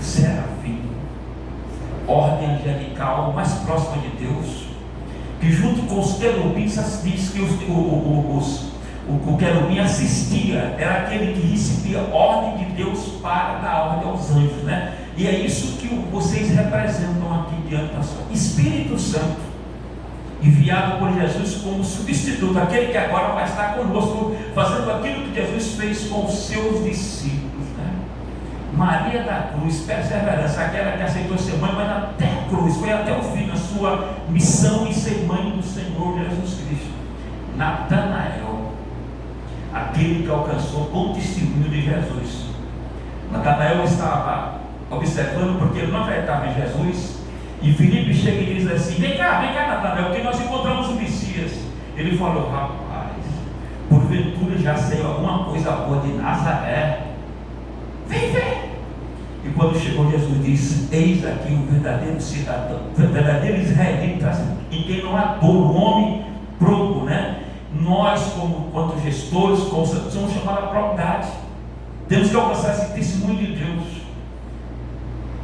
Serafim, ordem angelical mais próxima de Deus, que junto com os querubins diz que o querubim assistia, era aquele que recebia ordem de Deus para dar ordem aos anjos, né? E é isso que vocês representam aqui diante da sua Espírito Santo, enviado por Jesus como substituto, aquele que agora vai estar conosco, fazendo aquilo que Jesus fez com os seus discípulos, né? Maria da Cruz, perseverança, aquela que aceitou ser mãe, mas até a cruz, foi até o fim na sua missão em ser mãe do Senhor Jesus Cristo. Natanael, aquele que alcançou bom testemunho de Jesus. Natanael estava observando, porque ele não acreditava em Jesus, e Filipe chega e diz assim, vem cá Natanael, que nós encontramos o Messias. Ele falou, rapaz, porventura já sei alguma coisa boa de Nazaré, vem ver. E quando chegou Jesus disse, eis aqui o verdadeiro cidadão, o verdadeiro israelita, em quem não há dor, o homem pronto, né? Nós, quanto gestores, somos chamados a propriedade. Temos que alcançar esse testemunho de Deus.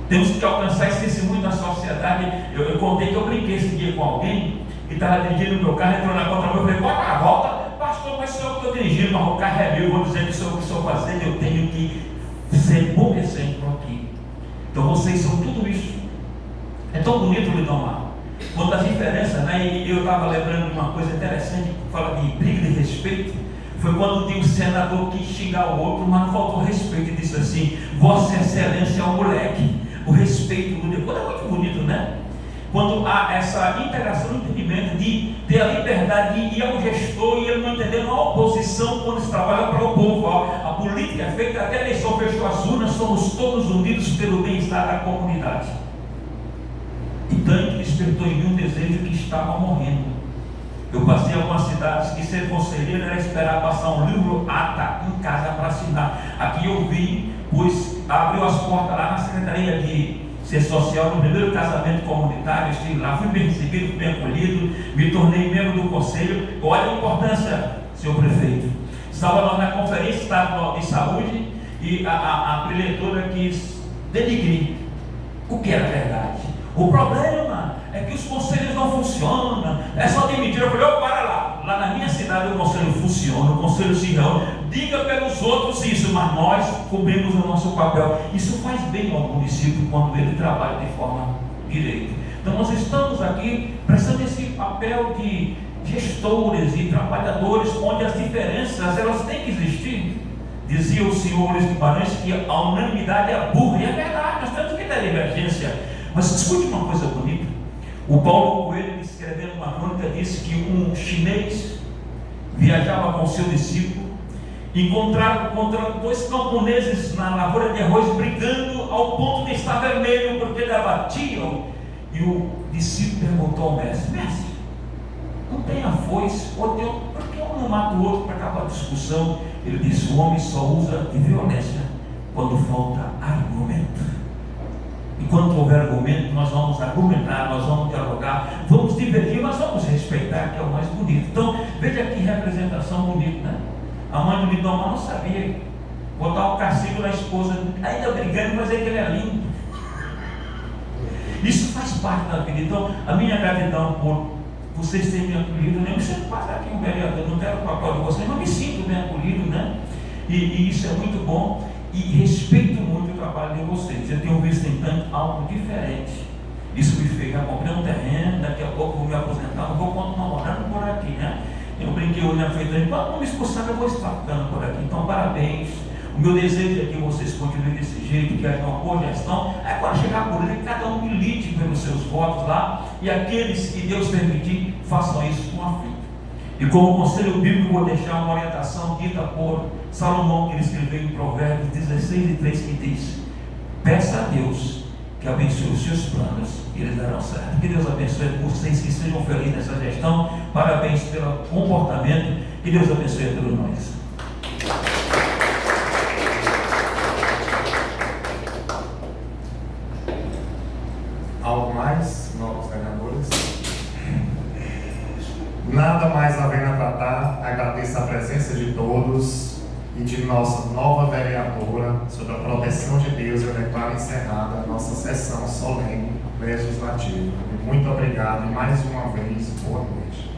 Temos que alcançar esse testemunho da sociedade. Eu contei que eu brinquei esse dia com alguém que estava dirigindo o meu carro, entrou na contramão, eu falei, bora, volta, pastor, mas sou eu que estou dirigindo, mas o carro é meu, vou dizer que sou eu que estou fazendo, eu tenho que ser bom exemplo aqui. Então vocês são tudo isso. É tão bonito o Lindomar. Uma das diferenças, né? E eu estava lembrando de uma coisa interessante, que fala de briga de respeito. Foi quando tinha um senador que quis xingar o outro, mas não faltou respeito, e disse assim: Vossa Excelência é um moleque. O respeito do decoro é muito bonito, né? Quando há essa integração no entendimento de ter a liberdade de ir ao gestor e ele não entender uma oposição quando se trabalha para o povo. A política é feita, até a eleição fechou as urnas, somos todos unidos pelo bem-estar da comunidade. E tanto despertou em mim um desejo que estava morrendo. Eu passei em algumas cidades que ser conselheiro era esperar passar um livro ata em casa para assinar. Aqui eu vi, pois abriu as portas lá na Secretaria de Ser Social, no primeiro casamento comunitário, estive lá, fui bem recebido, fui bem acolhido, me tornei membro do conselho. Olha a importância, senhor prefeito. Estava lá na conferência estadual de saúde e a preletora quis denigrir o que era verdade. O problema é que os conselhos não funcionam, é só de mentira. Eu falei, para lá. Lá na minha cidade o conselho funciona, o conselho se reúne, diga pelos outros isso, mas nós cumprimos o nosso papel. Isso faz bem ao município quando ele trabalha de forma direita. Então nós estamos aqui prestando esse papel de gestores e trabalhadores, onde as diferenças elas têm que existir. Dizia o senhor Luiz Guimarães que a unanimidade é burra, e é verdade, nós temos que ter divergência. Mas escute uma coisa bonita. O Paulo Coelho, escrevendo uma crônica, disse que um chinês viajava com seu discípulo, encontraram dois camponeses na lavoura de arroz brigando ao ponto de estar vermelho porque eles abatiam. E o discípulo perguntou ao mestre: mestre, não tem a foice? Por que um não mata o outro para acabar a discussão? Ele disse: o homem só usa de violência quando falta argumento. Enquanto houver argumento, nós vamos argumentar, nós vamos dialogar, vamos divergir, mas vamos respeitar, que é o mais bonito. Então, veja que representação bonita, né? A mãe do Lindomar não sabia botar o castigo na esposa, ainda brigando, mas é que ele é lindo. Isso faz parte da vida. Então, a minha gratidão por vocês terem me acolhido, né? Eu sempre passo aqui um vereador, não quero o papel de vocês, mas me sinto bem acolhido, né? E isso é muito bom. E respeito muito o trabalho de vocês. Eu tenho visto, então, algo diferente. Isso me fez, já comprei um terreno, daqui a pouco vou me aposentar, não vou continuar morando por aqui, né? Eu brinquei hoje na feita, enquanto não me expulsar, eu vou estar ficando por aqui. Então, parabéns. O meu desejo é que vocês continuem desse jeito, que haja uma boa gestão. É quando chegar por ele, cada um milite pelos seus votos lá, e aqueles que Deus permitir, façam isso com afeto. E como conselho bíblico, vou deixar uma orientação dita por Salomão, que ele escreveu em Provérbios 16:3, que diz: peça a Deus que abençoe os seus planos e eles darão certo. Que Deus abençoe vocês, que sejam felizes nessa gestão. Parabéns pelo comportamento. Que Deus abençoe a todos nós. Algo mais, novos vereadores? Nada mais havendo a tratar, agradeço a presença de todos e de nossa nova vereadora. Sob a proteção de Deus, eu declaro encerrada a nossa sessão solene legislativa. Muito obrigado e mais uma vez, boa noite.